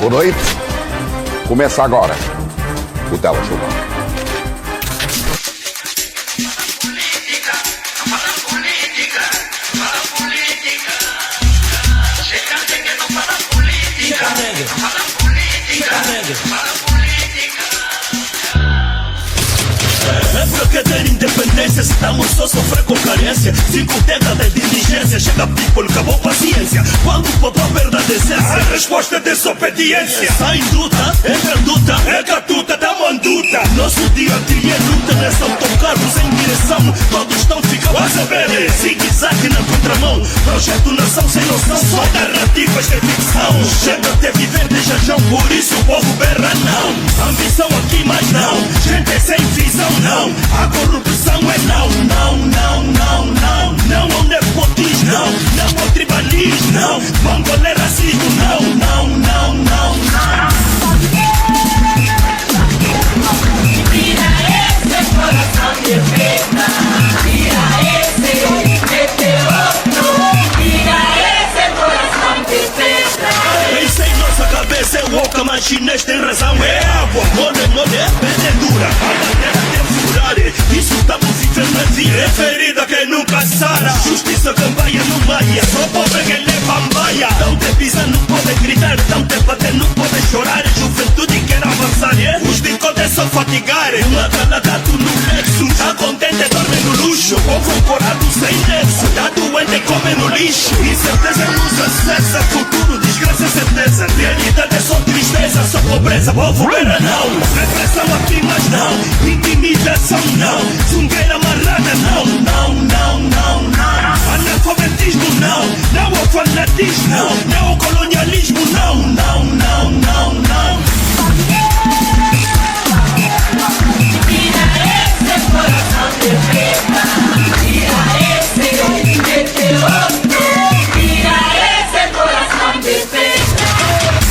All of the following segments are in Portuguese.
Boa noite. Começa agora o Telejornal. Época de independência, estamos só sofrer com carência. 5 décadas de indigência, chega people, acabou paciência. Quando o povo perde a decência, a resposta é desobediência. Sai em luta, entra em luta, é catuta da manduta. Nosso dia a dia é luta, nessa autocarros em direção. Todos estão ficando a saber, zigue-zague na contramão. Projeto nação sem noção, só narrativas de ficção. Chega até viver de jajão, por isso o povo berra não. Ambição aqui, mas não. Gente sem visão, não. A corrupção é não, não, não, não, não. Não ao nepotismo, não. Não ao tribalismo, não. Mongol é racismo, não, não, não, não, não. Tira esse coração de preta, tira esse meteoro, tira esse coração de preta. Pensei nossa cabeça é louca, mas chinês tem razão, é água. Mole, pele é dura, a madeira tem furare. Isso estamos vivendo na vida, é ferida que nunca sara. Justiça campanha no maia, só pobre que leva a maia. Não te pisa, não pode gritar, não te bater, não pode chorar. Juventude quer avançar, os bicodes só fatigar. Uma calada tu no nexo, tá contente, dorme no luxo. Povo corado sem nexo, tá doente, come no lixo. Incerteza nos acessa, futuro, desgraça, certeza. Realidade é só tristeza, só pobreza, povo era não. Repressão aqui, mas não. Intimidação não. Zungueira marrana não. Não, não, não, não. Analfabetismo não. Não ao fanatismo não. Não ao colonialismo não. Não, não, não, não. Tira esse coração de preta, tira esse meteoro, tira esse coração de preta.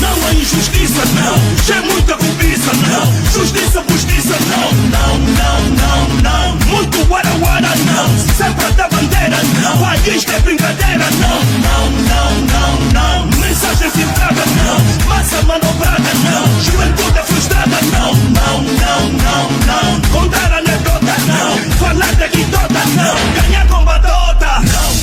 Não há injustiça não. Já é muita cobiça não. Justiça, justiça não. Não, não, não, não. Muito guara-guara não. Sempre da bandeira não. País de brincadeira não. Não, não, não, não. Mensagem filtrada não. Massa manobrada não. Juventude frustrada não. Não, não, não, não. Contar anedota não. Falar de guidota não. Ganhar com batota não.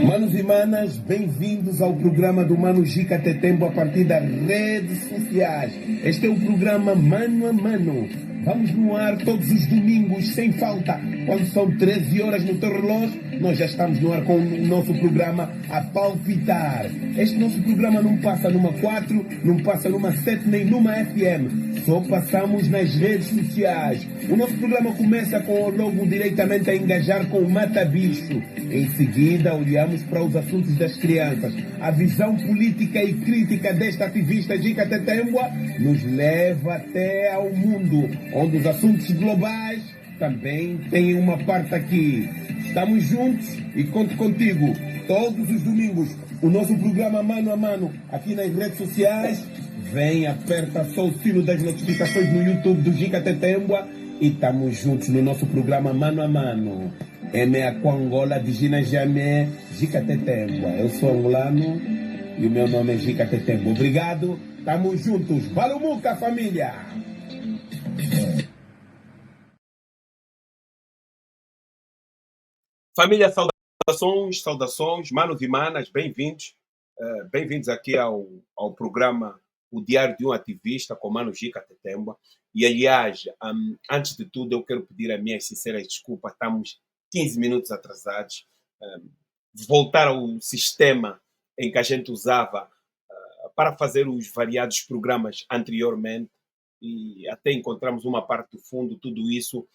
Manos e manas, bem-vindos ao programa do Mano Gica Tetembo a partir das redes sociais. Este é o programa Mano a Mano. Vamos no ar todos os domingos, sem falta. Quando são 13 horas no teu relógio, nós já estamos no ar com o nosso programa a palpitar. Este nosso programa não passa numa 4, não passa numa 7, nem numa FM. Só passamos nas redes sociais. O nosso programa começa com o logo diretamente a engajar com o Mata Bicho. Em seguida, olhamos para os assuntos das crianças. A visão política e crítica desta ativista Gica Tetembua nos leva até ao mundo, onde os assuntos globais também têm uma parte aqui. Estamos juntos e conto contigo todos os domingos. O nosso programa Mano a Mano aqui nas redes sociais. Vem, aperta só o sino das notificações no YouTube do Gica Tetembua e estamos juntos no nosso programa Mano a Mano. É com Angola de Gina Jamé, Gica Tetembua. Eu sou angolano e o meu nome é Gica Tetembua. Obrigado, estamos juntos. Valumuca, família! Família, saudações, manos e manas, bem-vindos. Bem-vindos aqui ao programa O Diário de um Ativista com Mano Gica Tetembua. E, aliás, antes de tudo, eu quero pedir as minhas sinceras desculpas. Estamos 15 minutos atrasados. Voltar ao sistema em que a gente usava para fazer os variados programas anteriormente e até encontramos uma parte do fundo, tudo isso.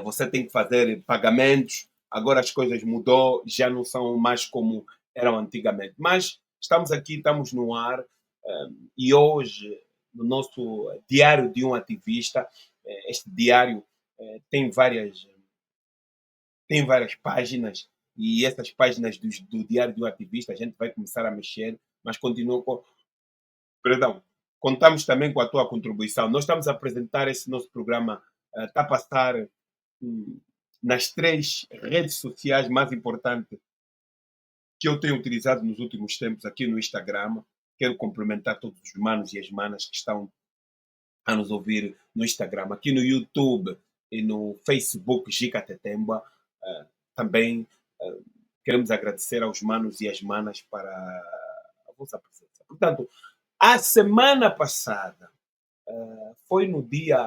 Você tem que fazer pagamentos, agora as coisas mudou, já não são mais como eram antigamente. Mas estamos aqui, estamos no ar, e hoje, no nosso Diário de um Ativista, este diário tem várias páginas, e essas páginas do Diário de um Ativista a gente vai começar a mexer, mas continua com... Perdão, contamos também com a tua contribuição. Nós estamos a apresentar esse nosso programa, está a passar nas 3 redes sociais mais importantes que eu tenho utilizado nos últimos tempos aqui no Instagram. Quero cumprimentar todos os manos e as manas que estão a nos ouvir no Instagram, aqui no YouTube e no Facebook Gica Tetemba. Também queremos agradecer aos manos e às manas para a vossa presença. Portanto, a semana passada foi no dia,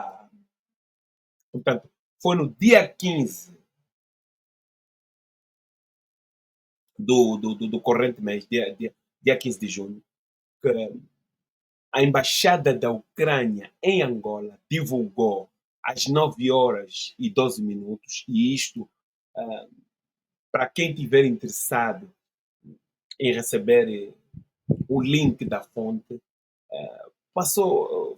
portanto, foi no dia 15 do corrente mês, dia 15 de junho, que a Embaixada da Ucrânia em Angola divulgou às 9 horas e 12 minutos, e isto, para quem estiver interessado em receber o link da fonte,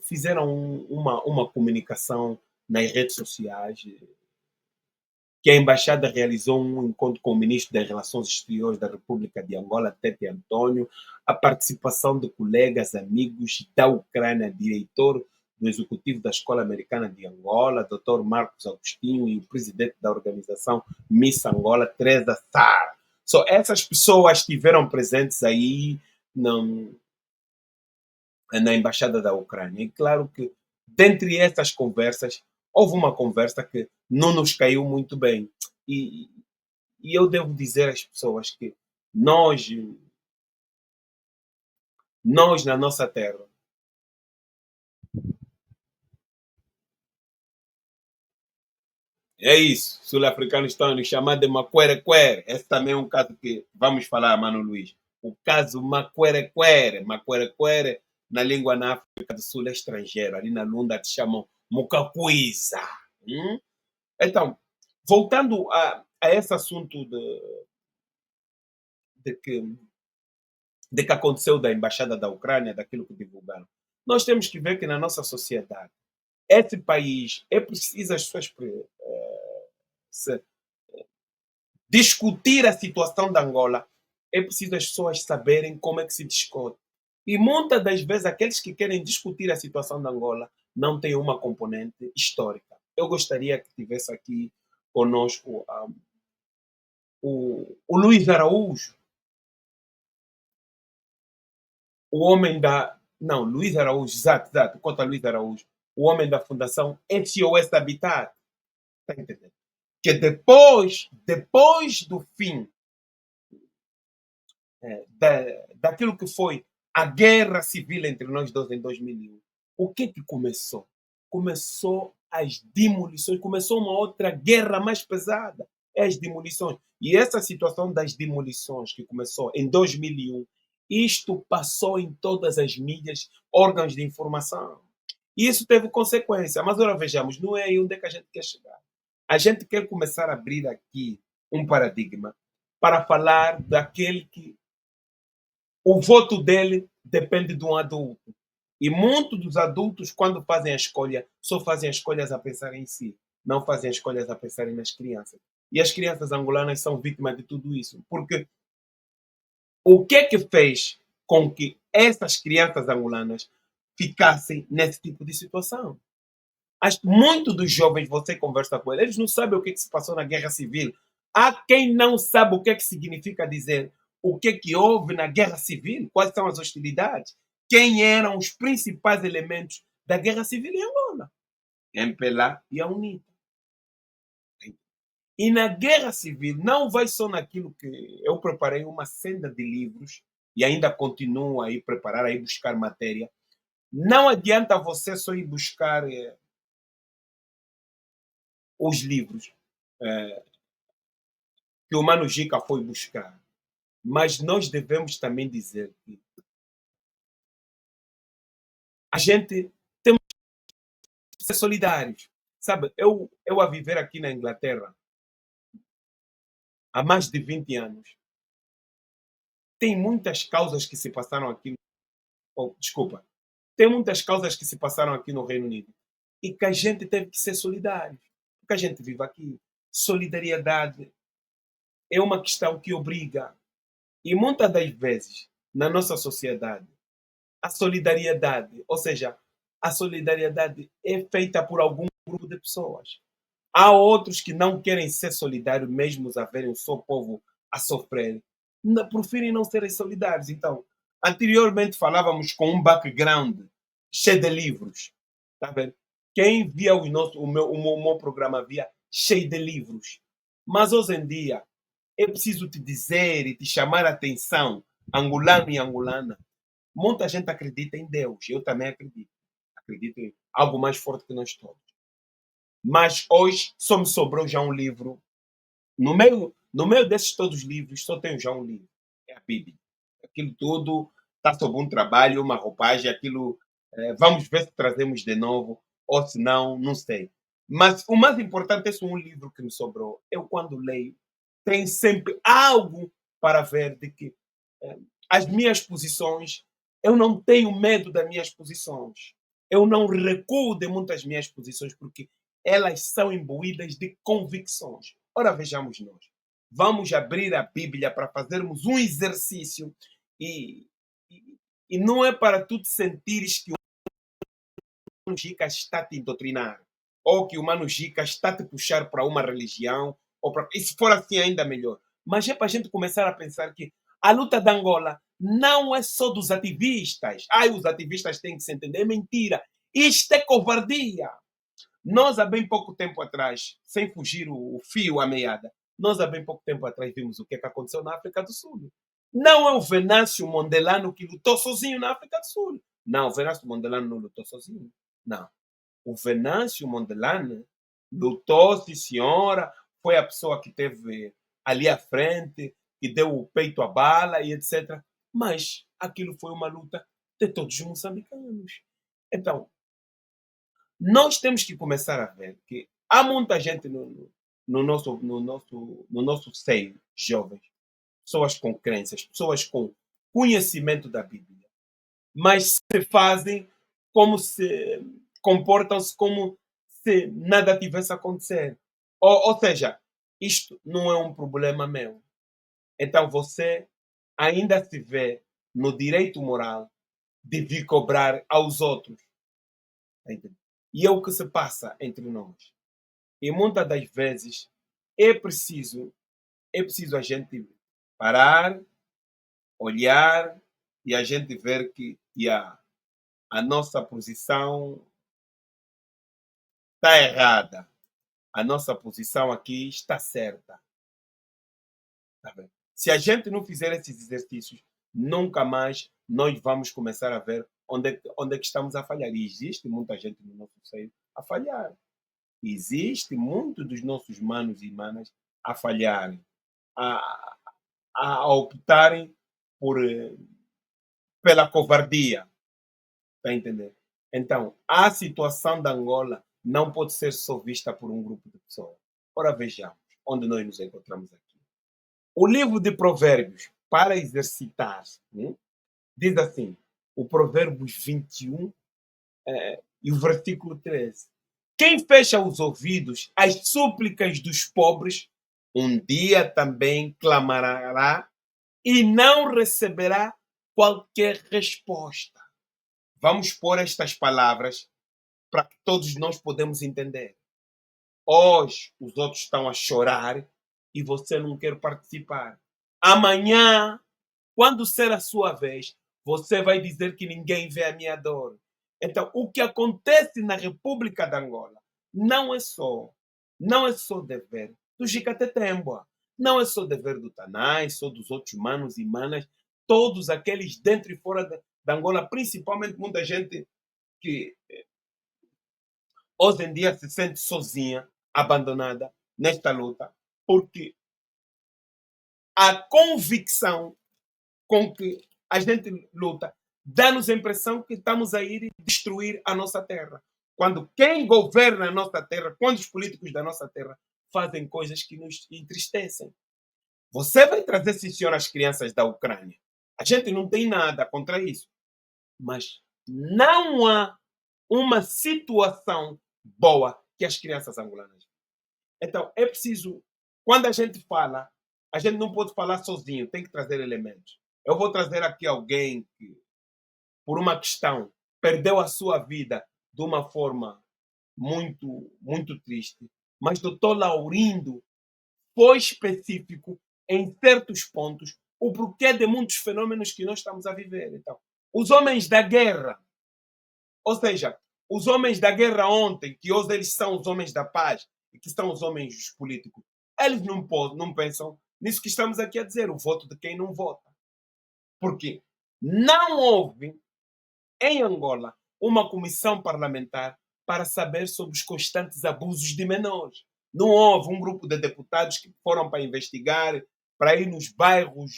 fizeram uma comunicação nas redes sociais, que a Embaixada realizou um encontro com o Ministro das Relações Exteriores da República de Angola, Tete Antônio, a participação de colegas, amigos da Ucrânia, diretor do Executivo da Escola Americana de Angola, Dr. Marcos Agostinho, e o presidente da organização Miss Angola, Teresa Sar. Essas pessoas estiveram presentes aí na Embaixada da Ucrânia. E claro que, dentre essas conversas, houve uma conversa que não nos caiu muito bem. E eu devo dizer às pessoas que nós na nossa terra, é isso, sul-africanos estão a nos chamar de Maquere-Quere. Esse também é um caso que vamos falar, Mano Luís. O caso Maquere-Quere. Maquere-Quere, na língua na África do Sul, é estrangeiro. Ali na Lunda te chamam Mukakuiza. Então, voltando a esse assunto de que aconteceu da Embaixada da Ucrânia, daquilo que divulgaram, nós temos que ver que na nossa sociedade, esse país é preciso as pessoas discutir a situação da Angola, é preciso as pessoas saberem como é que se discute. E muitas das vezes aqueles que querem discutir a situação da Angola não têm uma componente histórica. Eu gostaria que tivesse aqui conosco o Luís Araújo, o homem da... Não, Luís Araújo, exato, conta Luís Araújo, o homem da Fundação SOS Habitat. Está entendendo? Que depois do fim daquilo que foi a guerra civil entre nós dois em 2001, o que começou? Começou as demolições, começou uma outra guerra mais pesada, as demolições. E essa situação das demolições que começou em 2001, isto passou em todas as mídias, órgãos de informação. E isso teve consequência. Mas agora vejamos, não é aí onde é que a gente quer chegar. A gente quer começar a abrir aqui um paradigma para falar daquele que o voto dele depende de um adulto. E muitos dos adultos, quando fazem a escolha, só fazem as escolhas a pensar em si. Não fazem as escolhas a pensar nas crianças. E as crianças angolanas são vítimas de tudo isso. Porque o que é que fez com que essas crianças angolanas ficassem nesse tipo de situação? Muitos dos jovens, você conversa com eles não sabem o que se passou na Guerra Civil. Há quem não sabe o que significa dizer o que houve na Guerra Civil, quais são as hostilidades, quem eram os principais elementos da Guerra Civil em Angola. MPLA e a UNITA. E na Guerra Civil, não vai só naquilo que eu preparei uma senda de livros e ainda continuo a ir preparar, a ir buscar matéria. Não adianta você só ir buscar os livros que o Mano Gica foi buscar. Mas nós devemos também dizer que a gente tem que ser solidários. Sabe, eu a viver aqui na Inglaterra há mais de 20 anos, tem muitas causas que se passaram aqui. Tem muitas causas que se passaram aqui no Reino Unido e que a gente teve que ser solidário. Porque a gente vive aqui. Solidariedade é uma questão que obriga. E muitas das vezes, na nossa sociedade, a solidariedade, ou seja, a solidariedade é feita por algum grupo de pessoas. Há outros que não querem ser solidários, mesmo a verem o seu povo a sofrer. preferem não serem solidários. Então, anteriormente falávamos com um background cheio de livros. Tá vendo? Quem via o meu programa via cheio de livros. Mas hoje em dia, é preciso te dizer e te chamar a atenção, angolano e angolana. Muita gente acredita em Deus. Eu também acredito. Acredito em algo mais forte que nós todos. Mas hoje só me sobrou já um livro. No meio desses todos os livros, só tenho já um livro. É a Bíblia. Aquilo tudo está sob um trabalho, uma roupagem, aquilo. Vamos ver se trazemos de novo, ou se não, não sei. Mas o mais importante é um livro que me sobrou. Eu, quando leio, tenho sempre algo para ver de que as minhas posições, eu não tenho medo das minhas posições. Eu não recuo de muitas minhas posições, porque elas são imbuídas de convicções. Ora, vejamos nós. Vamos abrir a Bíblia para fazermos um exercício e, e não é para tu te sentires que o Mano Gica está a te doutrinar ou que o Mano Gica está a te puxar para uma religião e se for assim ainda melhor. Mas é para a gente começar a pensar que a luta da Angola não é só dos ativistas. Os ativistas têm que se entender. É mentira. Isto é covardia. Nós, há bem pouco tempo atrás, sem fugir o fio à meada, nós, há bem pouco tempo atrás, vimos o que aconteceu na África do Sul. Não é o Venâncio Mondelano que lutou sozinho na África do Sul. Não, o Venâncio Mondelano não lutou sozinho. Não. O Venâncio Mondelano lutou, sim, senhora, foi a pessoa que esteve ali à frente, que deu o peito à bala e etc. Mas aquilo foi uma luta de todos os moçambicanos. Então, nós temos que começar a ver que há muita gente no nosso seio, jovens, pessoas com crenças, pessoas com conhecimento da Bíblia, mas se fazem como se comportam-se como se nada tivesse a acontecer. Ou seja, isto não é um problema meu. Então você ainda se vê no direito moral de vir cobrar aos outros. E é o que se passa entre nós. E muitas das vezes é preciso a gente parar, olhar e a gente ver que a nossa posição está errada. A nossa posição aqui está certa. Tá vendo? Se a gente não fizer esses exercícios, nunca mais nós vamos começar a ver onde é que estamos a falhar. E existe muita gente no nosso seio a falhar. Existe muito dos nossos manos e manas a falharem, a optarem pela covardia. Está a entender? Então, a situação da Angola não pode ser só vista por um grupo de pessoas. Ora, vejamos onde nós nos encontramos aqui. O livro de Provérbios, para exercitar, diz assim, o Provérbios 21 e o versículo 13. Quem fecha os ouvidos às súplicas dos pobres, um dia também clamará e não receberá qualquer resposta. Vamos pôr estas palavras para que todos nós podemos entender. Hoje os outros estão a chorar e você não quer participar. Amanhã, quando ser a sua vez, você vai dizer que ninguém vê a minha dor. Então, o que acontece na República de Angola não é só dever do Gicatetembua, não é só dever do Tanai, só dos outros manos e manas, todos aqueles dentro e fora de Angola, principalmente muita gente que hoje em dia se sente sozinha, abandonada nesta luta, porque a convicção com que a gente luta dá-nos a impressão que estamos a ir destruir a nossa terra. Quando quem governa a nossa terra, quando os políticos da nossa terra fazem coisas que nos entristecem. Você vai trazer, sim, senhor, as crianças da Ucrânia. A gente não tem nada contra isso. Mas não há uma situação boa que as crianças angolanas. Então, é preciso, quando a gente fala, a gente não pode falar sozinho, tem que trazer elementos. Eu vou trazer aqui alguém que, por uma questão, perdeu a sua vida de uma forma muito, muito triste. Mas Dr. Laurindo foi específico em certos pontos o porquê de muitos fenômenos que nós estamos a viver. Então, os homens da guerra, ou seja, os homens da guerra ontem, que hoje eles são os homens da paz e que são os homens políticos, eles não pensam nisso que estamos aqui a dizer, o voto de quem não vota. Porque não houve, em Angola, uma comissão parlamentar para saber sobre os constantes abusos de menores. Não houve um grupo de deputados que foram para investigar, para ir nos bairros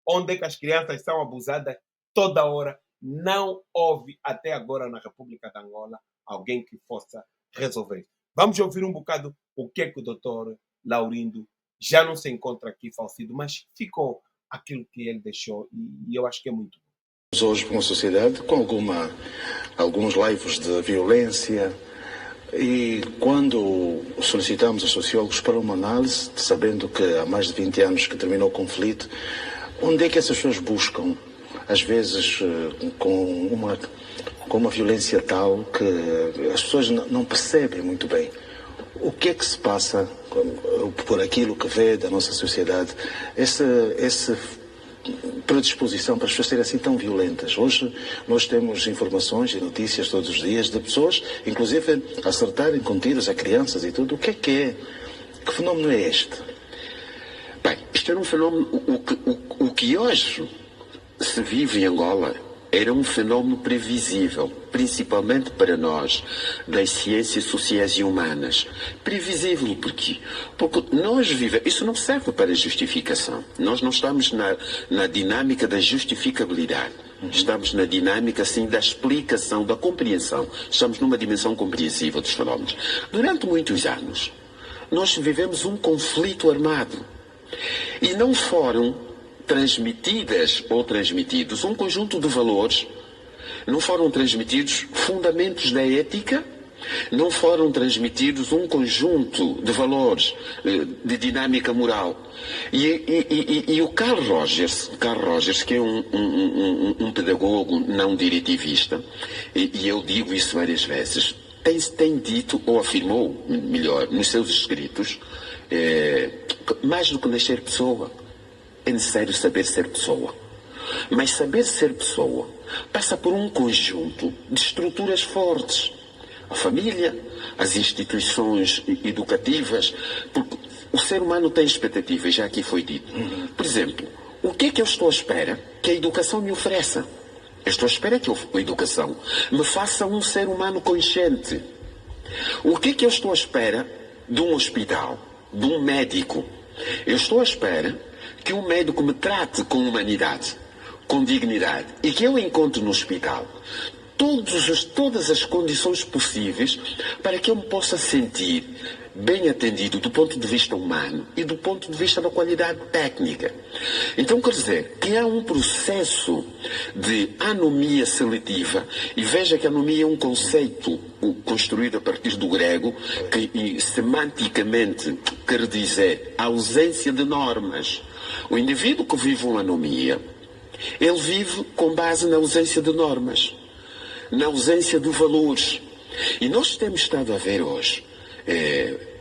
onde é que as crianças são abusadas toda hora. Não houve até agora na República de Angola alguém que possa resolver. Vamos ouvir um bocado o que é que o doutor Laurindo já não se encontra aqui falecido, mas ficou aquilo que ele deixou e eu acho que é muito bom. Hoje, uma sociedade com alguns laivos de violência, e quando solicitamos aos sociólogos para uma análise, sabendo que há mais de 20 anos que terminou o conflito, onde é que essas pessoas buscam? Às vezes com uma violência tal que as pessoas não percebem muito bem o que é que se passa por aquilo que vê da nossa sociedade, essa predisposição para as pessoas serem assim tão violentas. Hoje nós temos informações e notícias todos os dias de pessoas, inclusive, acertarem com tiros a crianças e tudo. O que é que é? Que fenómeno é este? Bem, isto era um fenómeno, o que hoje se vive em Angola era um fenómeno previsível, principalmente para nós, das ciências sociais e humanas. Previsível por quê? Porque nós vivemos... Isso não serve para justificação. Nós não estamos na dinâmica da justificabilidade. Estamos na dinâmica, sim, da explicação, da compreensão. Estamos numa dimensão compreensível dos fenómenos. Durante muitos anos, nós vivemos um conflito armado. E não foram transmitidas ou transmitidos um conjunto de valores, não foram transmitidos fundamentos da ética, não foram transmitidos um conjunto de valores de dinâmica moral. E o Carl Rogers, que é um pedagogo não diritivista, e eu digo isso várias vezes, tem dito, ou afirmou, melhor, nos seus escritos, mais do que nascer pessoa, é necessário saber ser pessoa. Mas saber ser pessoa passa por um conjunto de estruturas fortes. A família, as instituições educativas, porque o ser humano tem expectativas, já aqui foi dito. Por exemplo, o que é que eu estou à espera que a educação me ofereça? Eu estou à espera que a educação me faça um ser humano consciente. O que é que eu estou à espera de um hospital, de um médico? Eu estou à espera que um médico me trate com humanidade, com dignidade, e que eu encontre no hospital todas as condições possíveis para que eu me possa sentir bem atendido do ponto de vista humano e do ponto de vista da qualidade técnica. Então, quer dizer, que há um processo de anomia seletiva, e veja que a anomia é um conceito construído a partir do grego, que semanticamente quer dizer ausência de normas. O indivíduo que vive uma anomia, ele vive com base na ausência de normas, na ausência de valores. E nós temos estado a ver hoje,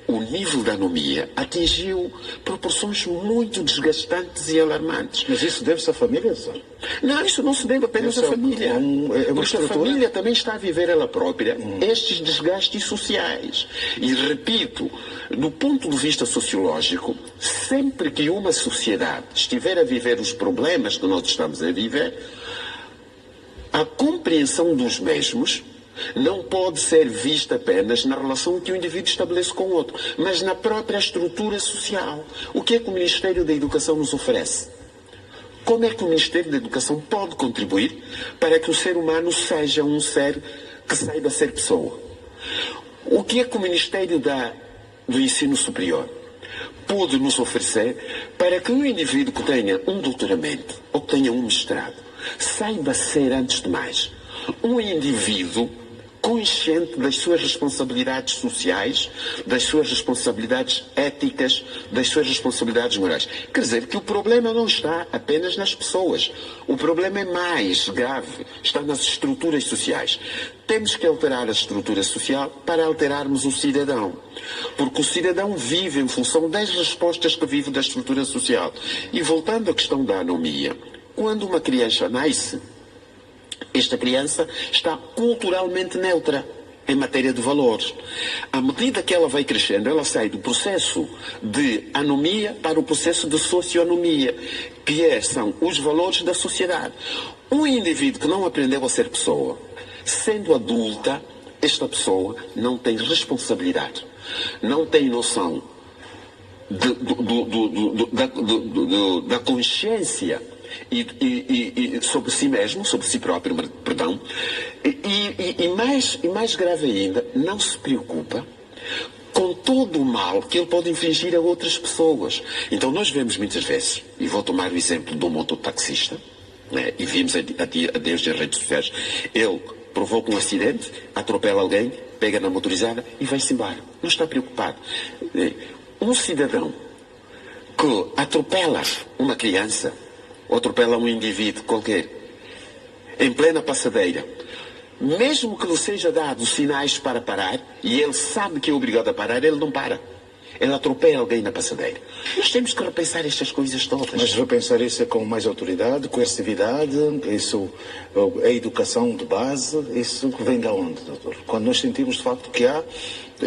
o nível da anomia atingiu proporções muito desgastantes e alarmantes. Mas isso deve-se à família, senhor? Não, isso não se deve apenas à família. Porque a família também está a viver ela própria estes desgastes sociais. E repito, do ponto de vista sociológico, sempre que uma sociedade estiver a viver os problemas que nós estamos a viver, a compreensão dos mesmos não pode ser vista apenas na relação que o indivíduo estabelece com o outro, mas na própria estrutura social. O que é que o Ministério da Educação nos oferece? Como é que o Ministério da Educação pode contribuir para que o ser humano seja um ser que saiba ser pessoa? O que é que o Ministério do Ensino Superior pode nos oferecer para que um indivíduo que tenha um doutoramento ou que tenha um mestrado saiba ser, antes de mais, um indivíduo consciente das suas responsabilidades sociais, das suas responsabilidades éticas, das suas responsabilidades morais. Quer dizer que o problema não está apenas nas pessoas. O problema é mais grave, está nas estruturas sociais. Temos que alterar a estrutura social para alterarmos o cidadão. Porque o cidadão vive em função das respostas que vive da estrutura social. E voltando à questão da anomia, quando uma criança nasce, esta criança está culturalmente neutra em matéria de valores. À medida que ela vai crescendo, ela sai do processo de anomia para o processo de socioanomia, que são os valores da sociedade. Um indivíduo que não aprendeu a ser pessoa, sendo adulta, esta pessoa não tem responsabilidade, não tem noção da consciência e sobre si mesmo, sobre si próprio, perdão, e mais grave ainda, não se preocupa com todo o mal que ele pode infligir a outras pessoas. Então nós vemos muitas vezes, e vou tomar o exemplo do mototaxista, né, e vimos a Deus nas redes sociais, ele provoca um acidente, atropela alguém, pega na motorizada e vai-se embora. Não está preocupado. Um cidadão que atropela uma criança, ou atropela um indivíduo qualquer, em plena passadeira, mesmo que lhe seja dado sinais para parar, e ele sabe que é obrigado a parar, ele não para. Ele atropela alguém na passadeira. Nós temos que repensar estas coisas todas. Mas repensar isso é com mais autoridade, coercividade, isso, a educação de base, isso vem de onde, doutor? Quando nós sentimos de facto que há,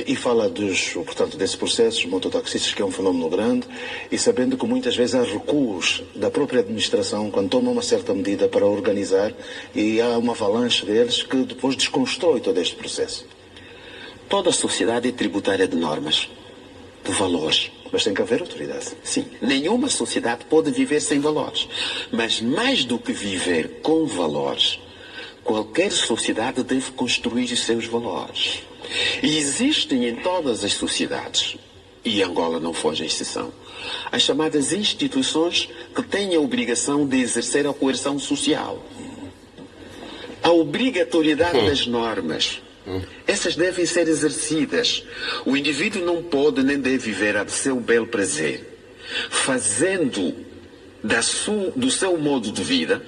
e fala portanto, desse processo, dos mototaxistas, que é um fenómeno grande, e sabendo que muitas vezes há recuos da própria administração quando toma uma certa medida para organizar, e há uma avalanche deles que depois desconstrói todo este processo. Toda a sociedade é tributária de normas, de valores. Mas tem que haver autoridade. Sim, nenhuma sociedade pode viver sem valores. Mas mais do que viver com valores, qualquer sociedade deve construir os seus valores. E existem em todas as sociedades, e Angola não foge à exceção, as chamadas instituições que têm a obrigação de exercer a coerção social. A obrigatoriedade das normas. Essas devem ser exercidas. O indivíduo não pode nem deve viver a seu bel prazer, fazendo do seu modo de vida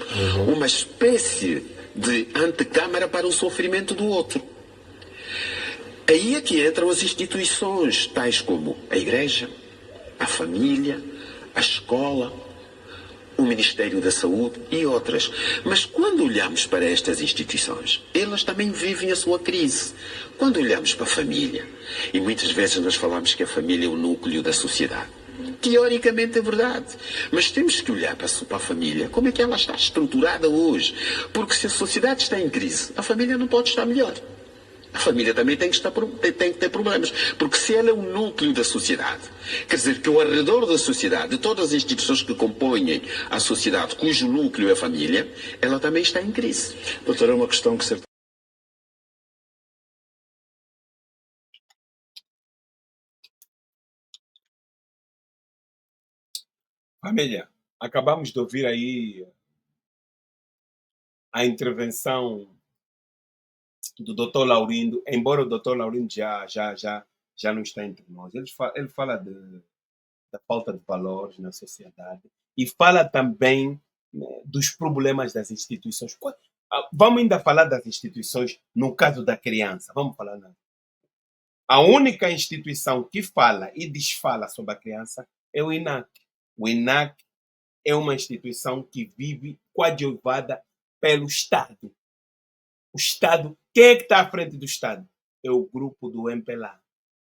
uma espécie de antecâmara para o sofrimento do outro. Aí é que entram as instituições, tais como a igreja, a família, a escola, o Ministério da Saúde e outras. Mas quando olhamos para estas instituições, elas também vivem a sua crise. Quando olhamos para a família, e muitas vezes nós falamos que a família é o núcleo da sociedade. Teoricamente é verdade, mas temos que olhar para a família, como é que ela está estruturada hoje. Porque se a sociedade está em crise, a família não pode estar melhor. A família também tem que ter problemas, porque se ela é o núcleo da sociedade, quer dizer que ao redor da sociedade, de todas as instituições que compõem a sociedade, cujo núcleo é a família, ela também está em crise. Doutor, é uma questão que certamente... Família, acabamos de ouvir aí a intervenção do Dr. Laurindo, embora o Dr. Laurindo já não está entre nós. Ele fala da falta de valores na sociedade e fala também, né, dos problemas das instituições. Vamos ainda falar das instituições no caso da criança. Vamos falar. A única instituição que fala e desfala sobre a criança é o INAC. O INAC é uma instituição que vive coadjuvada pelo Estado. O Estado, quem é que está à frente do Estado? É o grupo do MPLA.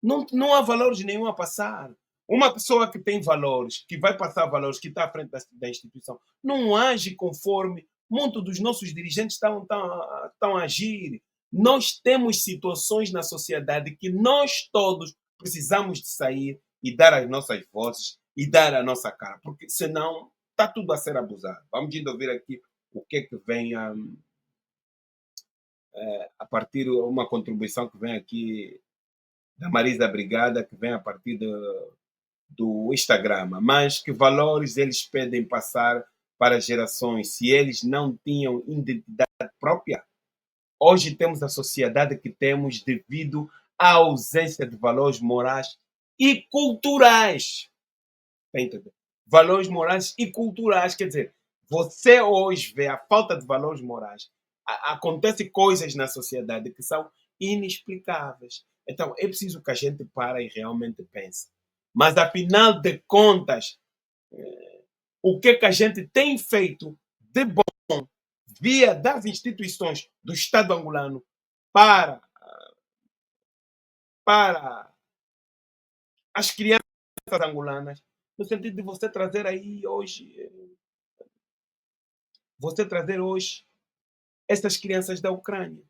Não há valores nenhum a passar. Uma pessoa que tem valores, que vai passar valores, que está à frente da instituição, não age conforme muitos dos nossos dirigentes estão a agir. Nós temos situações na sociedade que nós todos precisamos de sair e dar as nossas vozes e dar a nossa cara, porque senão está tudo a ser abusado. Vamos indo ouvir aqui o que é que vem a partir de uma contribuição que vem aqui da Marisa Brigada, que vem a partir do Instagram. Mas que valores eles pedem passar para as gerações se eles não tinham identidade própria? Hoje temos a sociedade que temos devido à ausência de valores morais e culturais. Tá entendendo? Valores morais e culturais, quer dizer, você hoje vê a falta de valores morais. Acontecem coisas na sociedade que são inexplicáveis. Então, é preciso que a gente pare e realmente pense. Mas, afinal de contas, o que a gente tem feito de bom via das instituições do Estado angolano para, para as crianças angolanas, no sentido de você trazer hoje essas crianças da Ucrânia.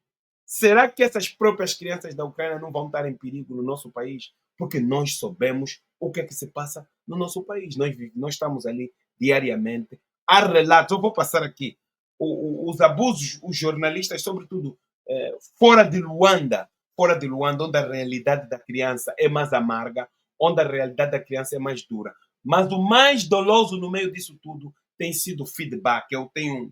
Será que essas próprias crianças da Ucrânia não vão estar em perigo no nosso país? Porque nós sabemos o que é que se passa no nosso país. Nós estamos ali diariamente. Há relatos, eu vou passar aqui, os abusos, os jornalistas, sobretudo fora de Luanda, onde a realidade da criança é mais amarga, onde a realidade da criança é mais dura. Mas o mais doloso no meio disso tudo tem sido o feedback. Eu tenho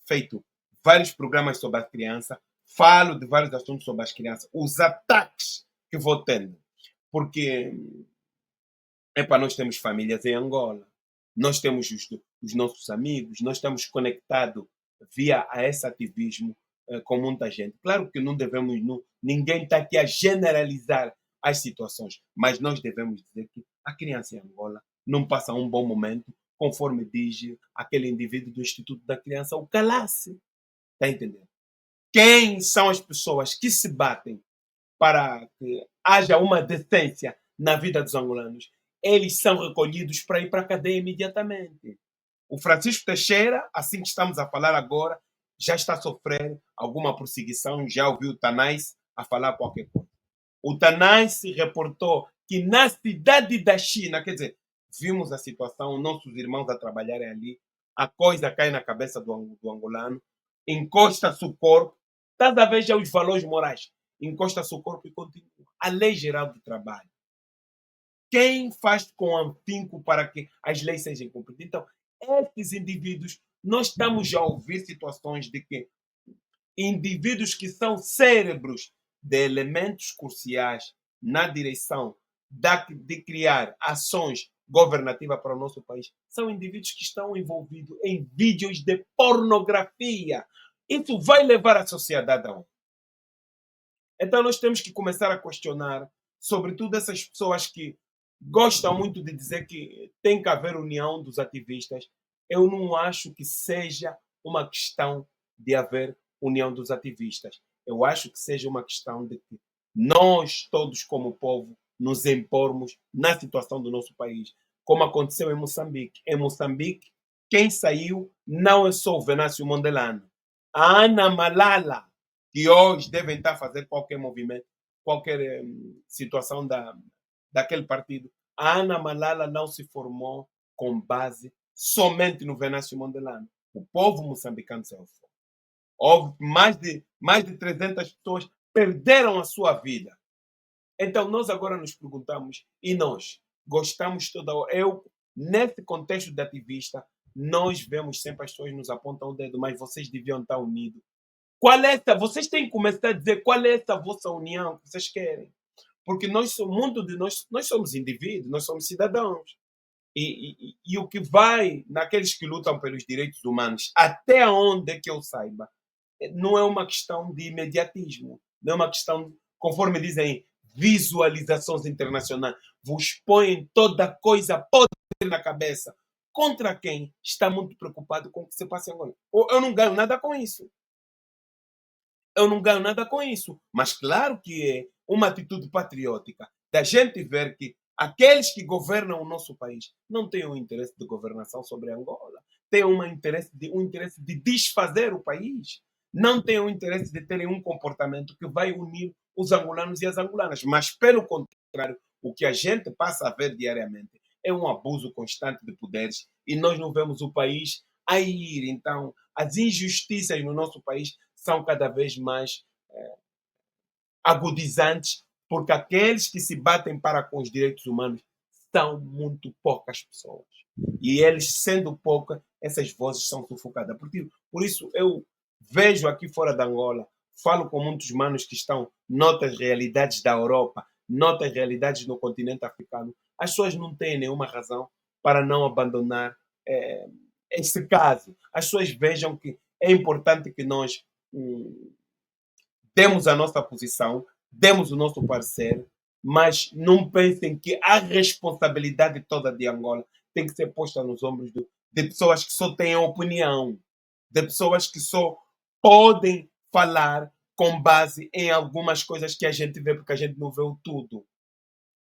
feito vários programas sobre a criança, falo de vários assuntos sobre as crianças, os ataques que vou tendo. Porque nós temos famílias em Angola, nós temos os nossos amigos, nós estamos conectados via a esse ativismo com muita gente. Claro que não devemos, ninguém está aqui a generalizar as situações, mas nós devemos dizer que a criança em Angola não passa um bom momento, conforme diz aquele indivíduo do Instituto da Criança, o Calace. Está entendendo? Quem são as pessoas que se batem para que haja uma decência na vida dos angolanos? Eles são recolhidos para ir para a cadeia imediatamente. O Francisco Teixeira, assim que estamos a falar agora, já está a sofrer alguma perseguição, já ouviu o Tanais a falar qualquer coisa. O Tanais se reportou que na cidade da China, quer dizer, vimos a situação, nossos irmãos a trabalharem ali, a coisa cai na cabeça do angolano, encosta-se o corpo, cada vez já os valores morais, encosta-se o corpo e continua. A lei geral do trabalho. Quem faz com afinco para que as leis sejam cumpridas? Então, esses indivíduos, nós estamos já a ouvir situações de que indivíduos que são cérebros de elementos cruciais na direção de criar ações governativas para o nosso país, são indivíduos que estão envolvidos em vídeos de pornografia. Isso vai levar a sociedade a onde? Então nós temos que começar a questionar, sobretudo essas pessoas que gostam muito de dizer que tem que haver união dos ativistas. Eu não acho que seja uma questão de haver união dos ativistas. Eu acho que seja uma questão de que nós, todos como povo, nos impormos na situação do nosso país, como aconteceu em Moçambique. Em Moçambique, quem saiu não é só o Venâncio Mondelano. A Ana Malala, que hoje devem estar a fazer qualquer movimento, qualquer situação daquele partido. A Ana Malala não se formou com base somente no Venâncio Mondelano. O povo moçambicano se formou. Houve mais de 300 pessoas perderam a sua vida. Então, nós agora nos perguntamos, e nós gostamos toda hora. Nesse contexto de ativista, nós vemos sempre as pessoas nos apontam o dedo, mas vocês deviam estar unidos. Vocês têm que começar a dizer qual é essa vossa união que vocês querem. Porque nós somos indivíduos, nós somos cidadãos. E o que vai naqueles que lutam pelos direitos humanos, até onde é que eu saiba, não é uma questão de imediatismo, não é uma questão, conforme dizem, visualizações internacionais. Vos põem toda coisa podre na cabeça. Contra quem está muito preocupado com o que se passa em Angola. Eu não ganho nada com isso. Mas claro que é uma atitude patriótica da gente ver que aqueles que governam o nosso país não têm um interesse de governação sobre Angola. Têm um interesse de desfazer o país. Não têm o interesse de terem um comportamento que vai unir os angolanos e as angolanas. Mas, pelo contrário, o que a gente passa a ver diariamente é um abuso constante de poderes e nós não vemos o país a ir. Então, as injustiças no nosso país são cada vez mais agudizantes, porque aqueles que se batem para com os direitos humanos são muito poucas pessoas. E eles, sendo poucas, essas vozes são sufocadas. Por isso, eu vejo aqui fora de Angola falo com muitos manos que estão noutras realidades da Europa, noutras realidades no continente africano. As pessoas não têm nenhuma razão para não abandonar eh, esse caso. As pessoas vejam que é importante que nós hum, demos a nossa posição, demos o nosso parecer, mas não pensem que a responsabilidade toda de Angola tem que ser posta nos ombros de pessoas que só têm opinião, de pessoas que só podem falar com base em algumas coisas que a gente vê, porque a gente não vê o tudo.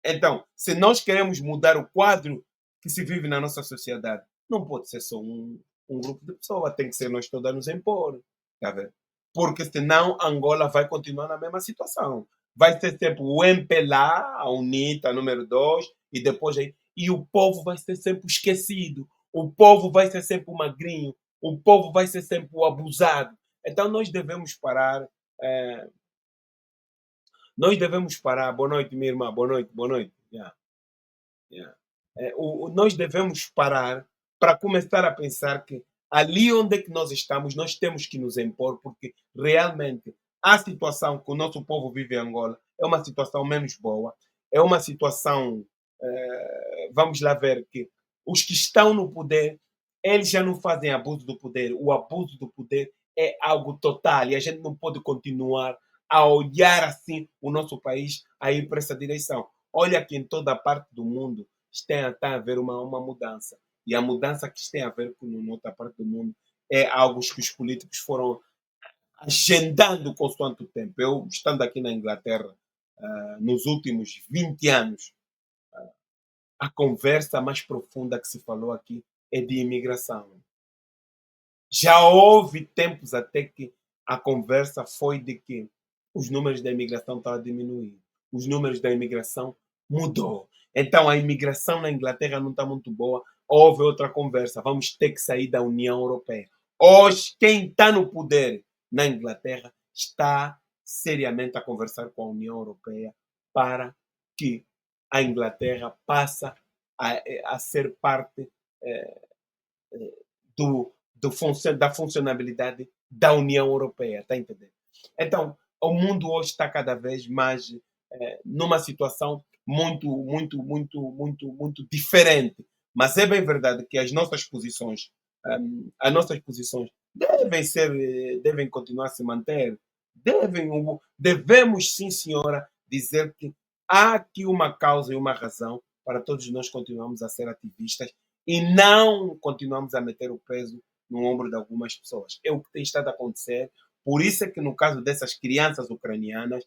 Então, se nós queremos mudar o quadro que se vive na nossa sociedade, não pode ser só um grupo de pessoas, tem que ser nós todos a nos impor. Tá vendo? Porque senão Angola vai continuar na mesma situação. Vai ser sempre o MPLA, a UNITA, número 2, e depois aí. E o povo vai ser sempre esquecido. O povo vai ser sempre o magrinho. O povo vai ser sempre o abusado. Então nós devemos parar. eh, Nós devemos parar. Boa noite, minha irmã. Boa noite, boa noite. Yeah, yeah. Nós devemos parar para começar a pensar que ali onde é que nós estamos, nós temos que nos impor, porque realmente a situação que o nosso povo vive em Angola é uma situação menos boa, é uma situação, vamos lá ver, que os que estão no poder, eles já não fazem abuso do poder, o abuso do poder é algo total e a gente não pode continuar a olhar assim o nosso país a ir para essa direção. Olha que em toda a parte do mundo está a haver uma mudança. E a mudança que tem a ver com outra parte do mundo é algo que os políticos foram agendando consoante o tempo. Eu, estando aqui na Inglaterra, nos últimos 20 anos, a conversa mais profunda que se falou aqui é de imigração. Já houve tempos até que a conversa foi de que os números da imigração estão a diminuir. Os números da imigração mudou. Então a imigração na Inglaterra não está muito boa. Houve outra conversa. Vamos ter que sair da União Europeia. Hoje, quem está no poder na Inglaterra está seriamente a conversar com a União Europeia para que a Inglaterra passe a ser parte eh, da funcionalidade da União Europeia, está entendendo? Então, o mundo hoje está cada vez mais numa situação muito diferente. Mas é bem verdade que as nossas posições devem continuar a se manter. Devemos, sim, senhora, dizer que há aqui uma causa e uma razão para todos nós continuarmos a ser ativistas e não continuamos a meter o peso no ombro de algumas pessoas. É o que tem estado a acontecer. Por isso é que no caso dessas crianças ucranianas,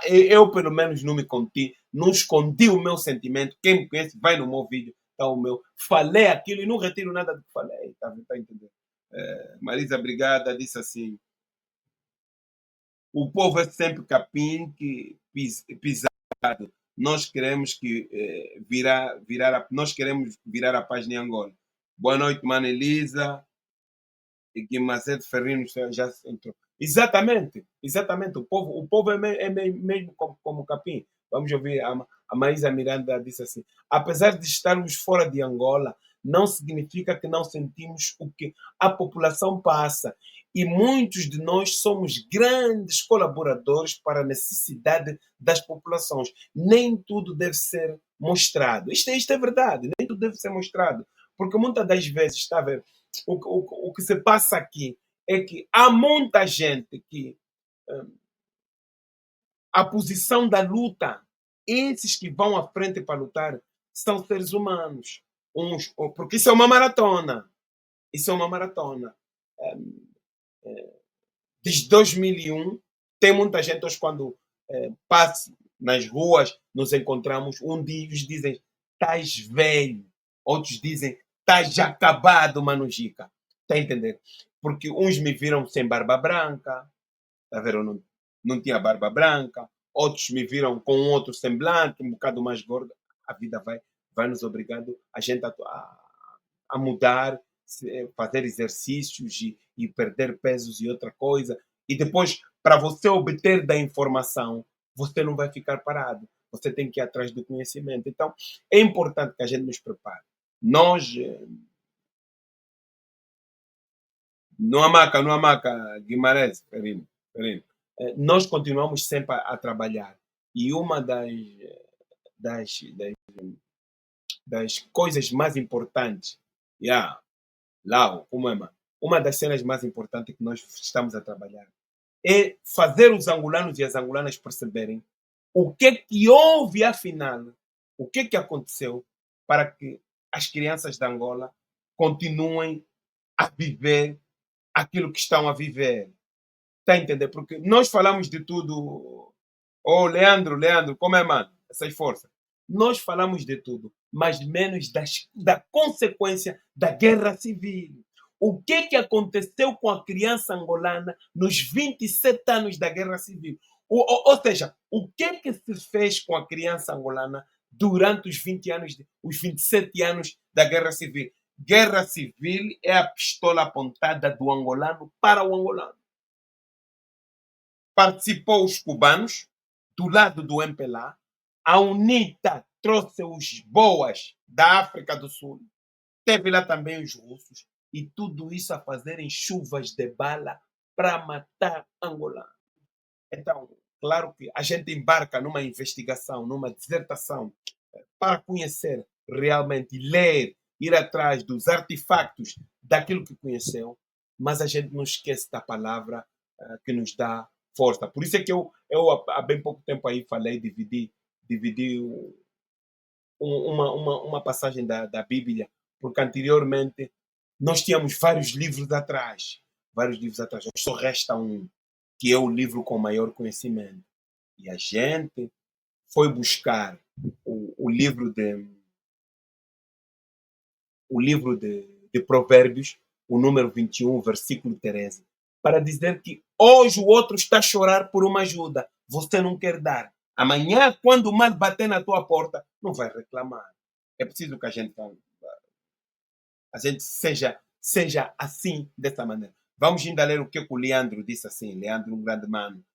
eu pelo menos não escondi o meu sentimento. Quem me conhece vai no meu vídeo, está o meu. Falei aquilo e não retiro nada do que falei. Está a entender? Marisa Brigada disse assim: o povo é sempre capim que pisado. Nós queremos nós queremos virar a página em Angola. Boa noite, Mana Elisa. E Guimarães Ferrino já entrou. Exatamente, exatamente. O povo é mesmo como o capim. Vamos ouvir, a Maísa Miranda disse assim: apesar de estarmos fora de Angola, não significa que não sentimos o que a população passa. E muitos de nós somos grandes colaboradores para a necessidade das populações. Nem tudo deve ser mostrado. Isto é verdade, nem tudo deve ser mostrado. Porque muitas das vezes, está a ver, o que se passa aqui é que há muita gente que a posição da luta, esses que vão à frente para lutar, são seres humanos. Porque isso é uma maratona. Isso é uma maratona. Desde 2001, tem muita gente hoje quando passa nas ruas, nos encontramos, uns dizem, estás velho, outros dizem, estás já acabado, Manujica. Está a entender? Porque uns me viram sem barba branca, tá vendo? Eu não tinha barba branca, outros me viram com outro semblante, um bocado mais gordo. A vida vai nos obrigando a gente a mudar, fazer exercícios e perder pesos e outra coisa. E depois, para você obter da informação, você não vai ficar parado. Você tem que ir atrás do conhecimento. Então, é importante que a gente nos prepare. Nós, não há maca, Guimarães, Perino. nós continuamos sempre a trabalhar. E uma das, das, das coisas mais importantes, yeah, Lau, como é, mano? Uma das cenas mais importantes que nós estamos a trabalhar é fazer os angolanos e as angolanas perceberem o que houve afinal, o que aconteceu para que as crianças da Angola continuem a viver aquilo que estão a viver. Está a entender? Porque nós falamos de tudo. Oh, Leandro, como é, mano? Essas forças. Nós falamos de tudo, mas menos da consequência da guerra civil. O que aconteceu com a criança angolana nos 27 anos da guerra civil? Ou seja, o que se fez com a criança angolana durante os 27 anos da guerra civil? Guerra civil é a pistola apontada do angolano para o angolano. Participou os cubanos, do lado do MPLA, a UNITA trouxe os boas da África do Sul, teve lá também os russos, e tudo isso a fazerem chuvas de bala para matar angolanos. Então, claro que a gente embarca numa investigação, numa dissertação, para conhecer realmente, ler, ir atrás dos artefactos daquilo que conheceu, mas a gente não esquece da palavra que nos dá força. Por isso é que eu há bem pouco tempo aí falei, dividi uma passagem da Bíblia, porque anteriormente nós tínhamos vários livros atrás. Hoje só resta um, que é o livro com maior conhecimento. E a gente foi buscar o livro de Provérbios, o número 21, versículo 13, para dizer que hoje o outro está a chorar por uma ajuda, você não quer dar. Amanhã, quando o mal bater na tua porta, não vai reclamar. É preciso que a gente seja assim, dessa maneira. Vamos ainda ler o que o Leandro disse assim. Leandro, um grande mano.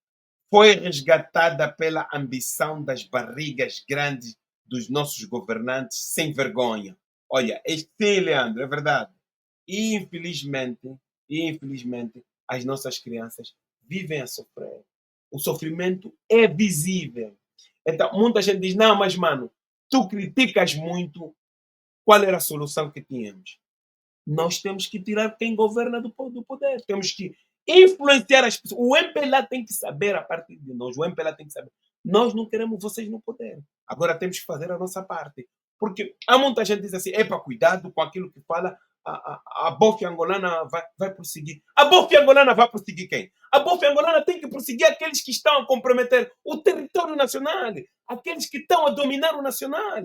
Foi resgatada pela ambição das barrigas grandes dos nossos governantes sem vergonha. Olha, sim, Leandro, é verdade. E, infelizmente, as nossas crianças vivem a sofrer. O sofrimento é visível. Então, muita gente diz, não, mas, mano, tu criticas muito. Qual era a solução que tínhamos? Nós temos que tirar quem governa do poder. Temos que influenciar as pessoas. O MPLA tem que saber a partir de nós. O MPLA tem que saber. Nós não queremos vocês no poder. Agora temos que fazer a nossa parte. Porque há muita gente que diz assim, cuidado com aquilo que fala, a bofe angolana vai prosseguir. A bofe angolana vai prosseguir quem? A bofe angolana tem que prosseguir aqueles que estão a comprometer o território nacional, aqueles que estão a dominar o nacional,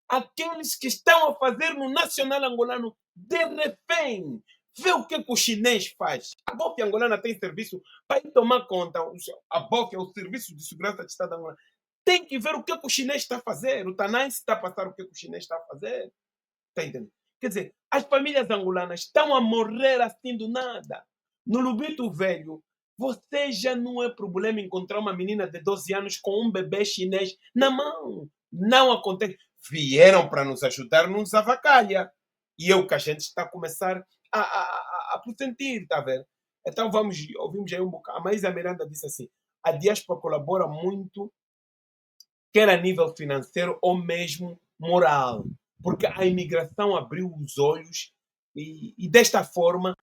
aqueles que estão a fazer no nacional angolano de refém. Vê o que o chinês faz. A bofe angolana tem serviço para ir tomar conta. A bofe é o Serviço de Segurança de Estado angolano. Tem que ver o que o chinês está a fazer. O Tanais está a passar o que o chinês está a fazer. Está entendendo? Quer dizer, as famílias angolanas estão a morrer assim do nada. No Lubito Velho, você já não é problema encontrar uma menina de 12 anos com um bebê chinês na mão. Não acontece. Vieram para nos ajudar, não nos avacalha. E é o que a gente está a começar a sentir, está a ver? Então ouvimos aí um bocado. A Maísa Miranda disse assim, a diáspora colabora muito, quer a nível financeiro ou mesmo moral, porque a imigração abriu os olhos e desta forma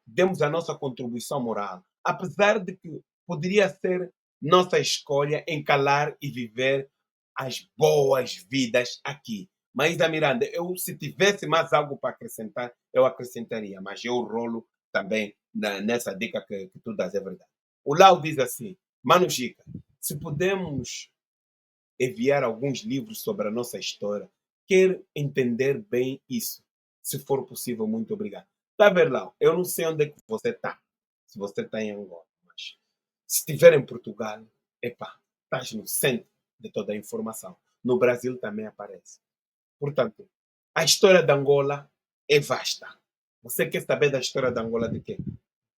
demos a nossa contribuição moral, apesar de que poderia ser nossa escolha encalar e viver as boas vidas aqui. Maísa Miranda, se tivesse mais algo para acrescentar, eu acrescentaria, mas eu rolo também nessa dica que tu dás, é verdade. O Lau diz assim, Mano Chica, se podemos enviar alguns livros sobre a nossa história, quero entender bem isso. Se for possível, muito obrigado. Tá vendo, Lau? Eu não sei onde é que você está. Se você está em Angola, mas se estiver em Portugal, estás no centro de toda a informação. No Brasil também aparece. Portanto, a história de Angola é vasta. Você quer saber da história de Angola de quê?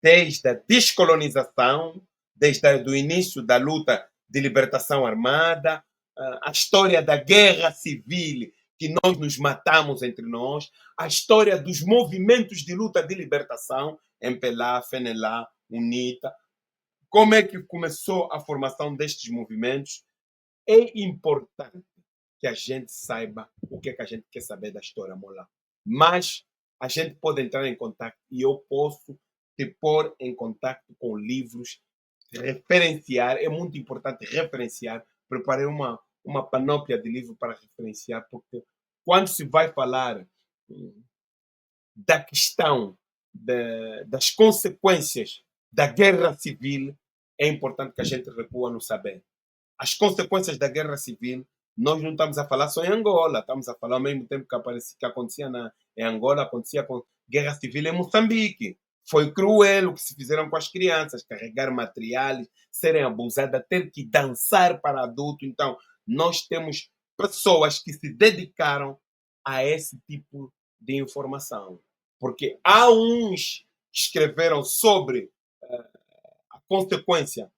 Desde a descolonização, desde o início da luta de libertação armada, a história da guerra civil, que nós nos matamos entre nós, a história dos movimentos de luta de libertação, MPLA, FENELA, UNITA, como é que começou a formação destes movimentos, é importante que a gente saiba o que é que a gente quer saber da história mola. Mas a gente pode entrar em contato e eu posso te pôr em contato com livros, referenciar, é muito importante referenciar. Preparei uma panóplia de livros para referenciar, porque quando se vai falar da questão das consequências da guerra civil, é importante que a gente recua no saber. As consequências da guerra civil, nós não estamos a falar só em Angola, estamos a falar ao mesmo tempo que acontecia em Angola, acontecia com guerra civil em Moçambique. Foi cruel o que se fizeram com as crianças, carregar materiais, serem abusadas, ter que dançar para adulto. Então, nós temos pessoas que se dedicaram a esse tipo de informação. Porque há uns que escreveram sobre a consequência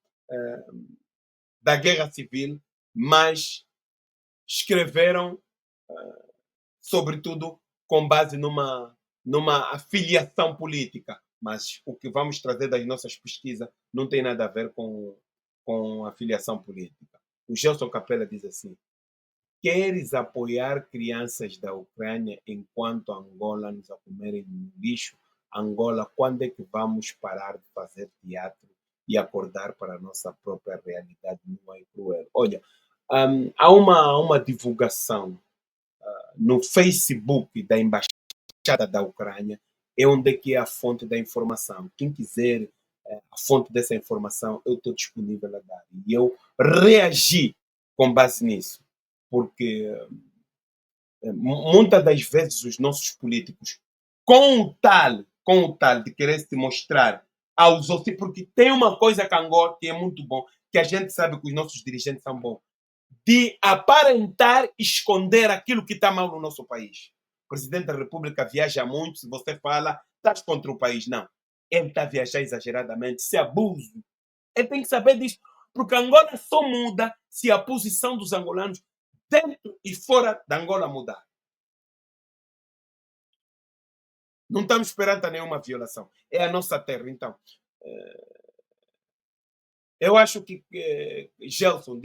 da guerra civil, mas escreveram, sobretudo, com base numa afiliação política. Mas o que vamos trazer das nossas pesquisas não tem nada a ver com afiliação política. O Gelson Capella diz assim: queres apoiar crianças da Ucrânia enquanto Angola nos a comerem no lixo? Angola, quando é que vamos parar de fazer teatro e acordar para a nossa própria realidade nua e cruel? Olha, há uma divulgação no Facebook da Embaixada da Ucrânia, é onde é que é a fonte da informação. Quem quiser a fonte dessa informação, eu estou disponível a dar. E eu reagi com base nisso, porque muitas das vezes os nossos políticos, com o tal de querer se mostrar aos outros, porque tem uma coisa que Angola que é muito bom, que a gente sabe que os nossos dirigentes são bons, de aparentar esconder aquilo que está mal no nosso país. O presidente da República viaja muito, se você fala, estás contra o país. Não. Ele está a viajar exageradamente, se abuso. Ele tem que saber disso, porque Angola só muda se a posição dos angolanos dentro e fora da Angola mudar. Não estamos esperando a nenhuma violação. É a nossa terra. Então, eu acho que, Gelson,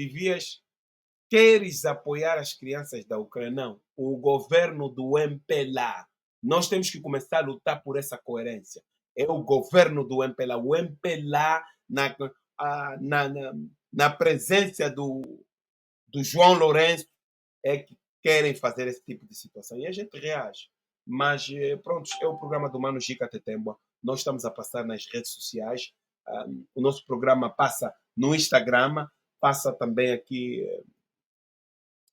queres apoiar as crianças da Ucrânia? Não. O governo do MPLA. Nós temos que começar a lutar por essa coerência. É o governo do MPLA. O MPLA, na presença do João Lourenço, é que querem fazer esse tipo de situação. E a gente reage. Mas, pronto, é o programa do Mano Gica Tetemba. Nós estamos a passar nas redes sociais. O nosso programa passa no Instagram, passa também aqui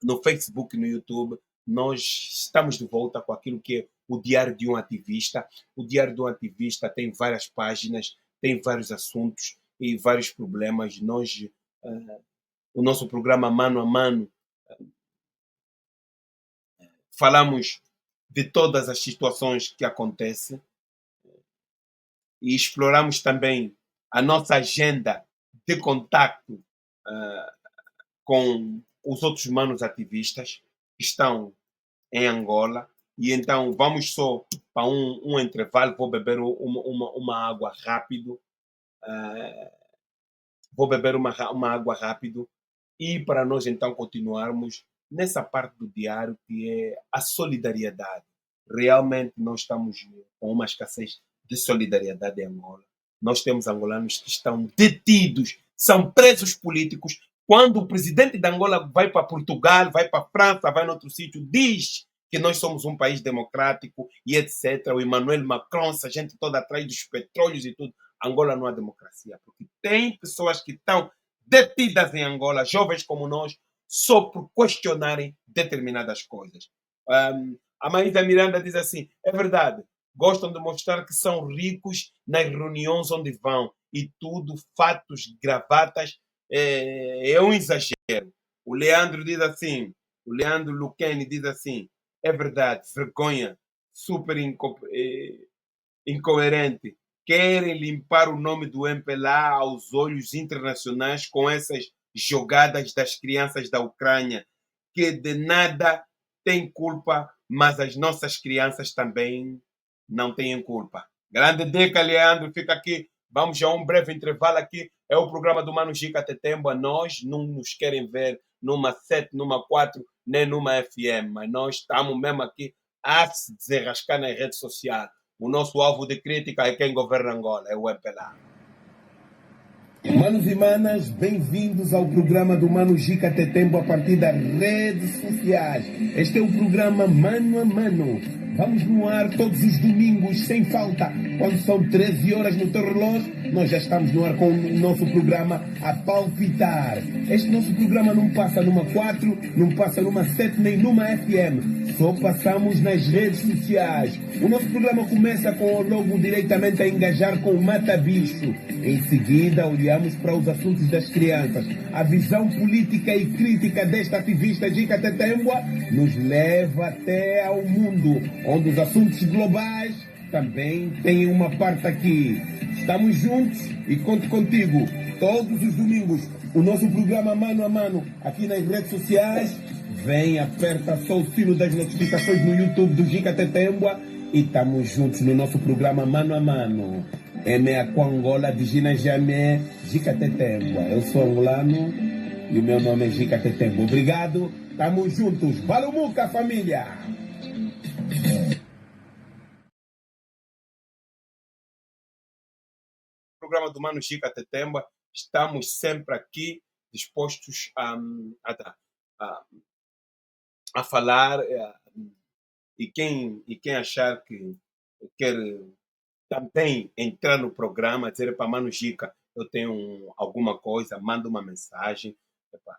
no Facebook, no YouTube. Nós estamos de volta com aquilo que é o Diário de um Ativista. O Diário de um Ativista tem várias páginas, tem vários assuntos e vários problemas. Nós, o nosso programa Mano a Mano, falamos de todas as situações que acontecem e exploramos também a nossa agenda de contacto com os outros manos ativistas que estão em Angola. E então vamos só para um intervalo, vou beber uma água rápido. Vou beber uma água rápido e para nós então continuarmos nessa parte do diário que é a solidariedade. Realmente nós estamos com uma escassez de solidariedade em Angola. Nós temos angolanos que estão detidos, são presos políticos. Quando o presidente de Angola vai para Portugal, vai para a França, vai em outro sítio, diz que nós somos um país democrático e etc. O Emmanuel Macron, essa gente toda atrás dos petróleos e tudo. Angola não há democracia, porque tem pessoas que estão detidas em Angola, jovens como nós, só por questionarem determinadas coisas. A Maísa Miranda diz assim, é verdade, gostam de mostrar que são ricos nas reuniões onde vão e tudo, fatos, gravatas, é um exagero. O Leandro diz assim, o Leandro Luqueni diz assim, é verdade, vergonha, super incoerente. Querem limpar o nome do MPLA aos olhos internacionais com essas jogadas das crianças da Ucrânia, que de nada têm culpa, mas as nossas crianças também não têm culpa. Grande dica, Leandro, fica aqui. Vamos a um breve intervalo aqui. É o programa do Mano Gica Tetemba. Nós não nos querem ver numa 7, numa 4, nem numa FM, mas nós estamos mesmo aqui a se desenrascar nas redes sociais. O nosso alvo de crítica é quem governa Angola, é o MPLA. Manos e manas, bem-vindos ao programa do Mano Gica Tetembo a partir das redes sociais. Este é o programa Mano a Mano. Vamos no ar todos os domingos, sem falta. Quando são 13 horas no teu relógio, nós já estamos no ar com o nosso programa a palpitar. Este nosso programa não passa numa 4, não passa numa 7, nem numa FM. Só passamos nas redes sociais. O nosso programa começa com o logo diretamente a engajar com o Mata Bicho. Em seguida, olhamos para os assuntos das crianças. A visão política e crítica desta ativista Gica Tetembua nos leva até ao mundo, onde os assuntos globais também têm uma parte aqui. Estamos juntos e conto contigo todos os domingos. O nosso programa Mano a Mano aqui nas redes sociais. Vem, aperta só o sino das notificações no YouTube do Gica Tetembua e estamos juntos no nosso programa Mano a Mano. É com Angola de Gina Jamé, Gica Tetembua. Eu sou angolano e o meu nome é Gica Tetembua. Obrigado, estamos juntos. Balumuca, família! Programa do Mano Gica Tetemba, estamos sempre aqui dispostos a falar e quem achar que quer também entrar no programa, dizer para Mano Gica, eu tenho alguma coisa, manda uma mensagem.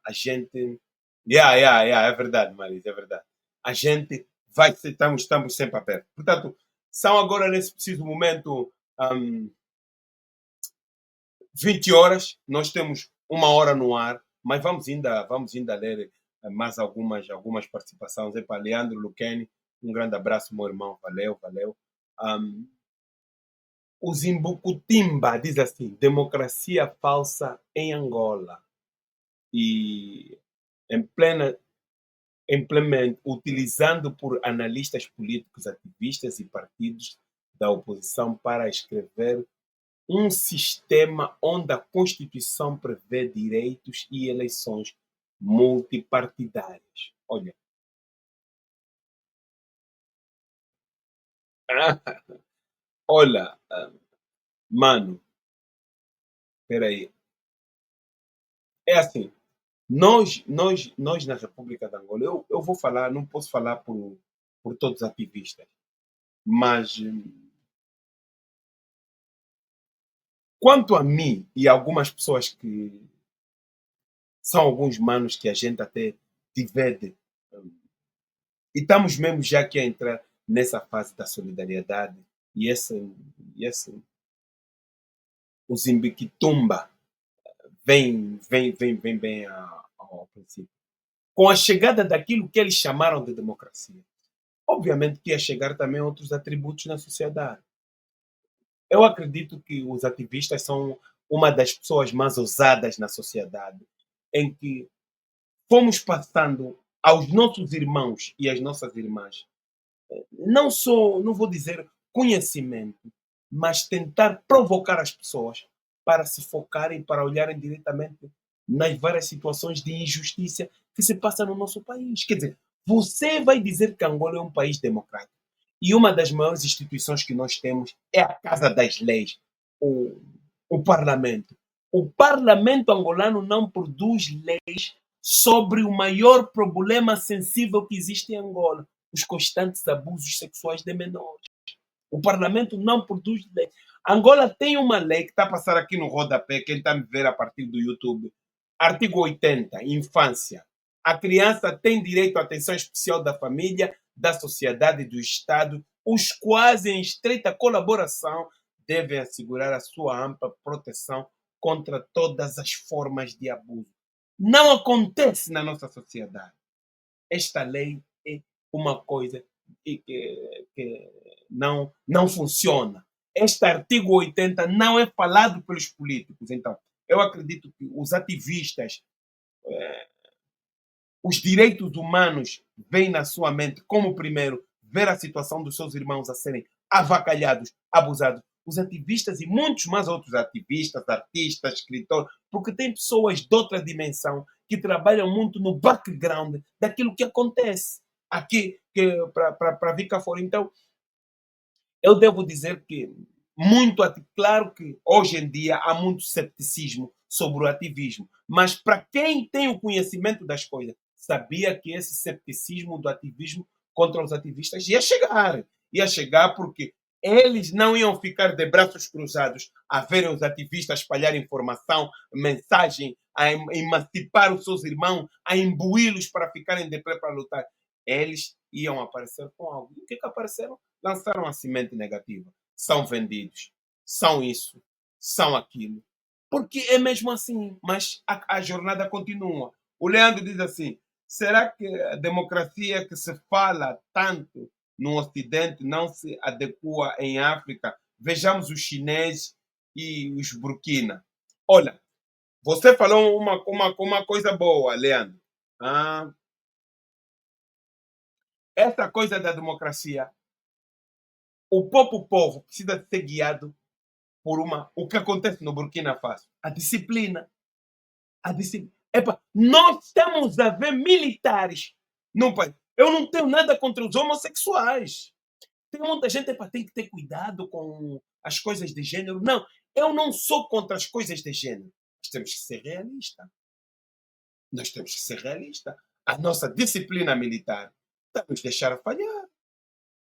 A gente... é verdade, Marisa, é verdade. A gente vai, estamos sempre abertos. Portanto, são agora nesse preciso momento 20 horas, nós temos 1 hora no ar, mas vamos ainda ler mais algumas participações. Para Leandro Luqueni, um grande abraço, meu irmão, valeu. O Zimbucutimba diz assim: democracia falsa em Angola. E utilizando por analistas políticos, ativistas e partidos da oposição para escrever um sistema onde a Constituição prevê direitos e eleições multipartidárias. Olha. Olha, mano, espera aí. É assim, nós na República de Angola, eu vou falar, não posso falar por todos os ativistas, mas quanto a mim e algumas pessoas que são alguns manos que a gente até divide, e estamos mesmo já aqui a entrar nessa fase da solidariedade e esse o Zimbiquitumba vem bem ao princípio. Com a chegada daquilo que eles chamaram de democracia, obviamente que ia chegar também outros atributos na sociedade. Eu acredito que os ativistas são uma das pessoas mais ousadas na sociedade, em que fomos passando aos nossos irmãos e às nossas irmãs, não vou dizer conhecimento, mas tentar provocar as pessoas para se focarem, para olharem diretamente nas várias situações de injustiça que se passa no nosso país. Quer dizer, você vai dizer que Angola é um país democrático e uma das maiores instituições que nós temos é a Casa das Leis, o Parlamento. O Parlamento angolano não produz leis sobre o maior problema sensível que existe em Angola, os constantes abusos sexuais de menores. O Parlamento não produz lei. Angola tem uma lei que está a passar aqui no rodapé, quem está a me ver a partir do YouTube. Artigo 80, infância. A criança tem direito à atenção especial da família, da sociedade e do Estado, os quais, em estreita colaboração, devem assegurar a sua ampla proteção contra todas as formas de abuso. Não acontece na nossa sociedade. Esta lei é uma coisa que não funciona. Este artigo 80 não é falado pelos políticos. Então, eu acredito que os ativistas, os direitos humanos vêm na sua mente como, primeiro, ver a situação dos seus irmãos a serem avacalhados, abusados, os ativistas e muitos mais outros ativistas, artistas, escritores, porque tem pessoas de outra dimensão que trabalham muito no background daquilo que acontece aqui para vir cá fora. Então, eu devo dizer que claro que hoje em dia há muito cepticismo sobre o ativismo, mas para quem tem o conhecimento das coisas, sabia que esse cepticismo do ativismo contra os ativistas ia chegar. Ia chegar porque eles não iam ficar de braços cruzados a verem os ativistas espalhar informação, mensagem, a emancipar os seus irmãos, a imbuí-los para ficarem de pé para lutar. Eles iam aparecer com algo. E o que apareceram? Lançaram a semente negativa. São vendidos. São isso. São aquilo. Porque é mesmo assim. Mas a jornada continua. O Leandro diz assim, será que a democracia que se fala tanto no Ocidente não se adequa em África? Vejamos os chineses e os Burkina. Olha, você falou uma coisa boa, Leandro. Essa coisa da democracia, o próprio povo precisa ser guiado por o que acontece no Burkina Faso. A disciplina. Epa, nós estamos a ver militares no país. Eu não tenho nada contra os homossexuais. Tem muita gente que tem que ter cuidado com as coisas de gênero. Não, eu não sou contra as coisas de gênero. Nós temos que ser realistas. Nós temos que ser realistas. A nossa disciplina militar está nos deixar falhar.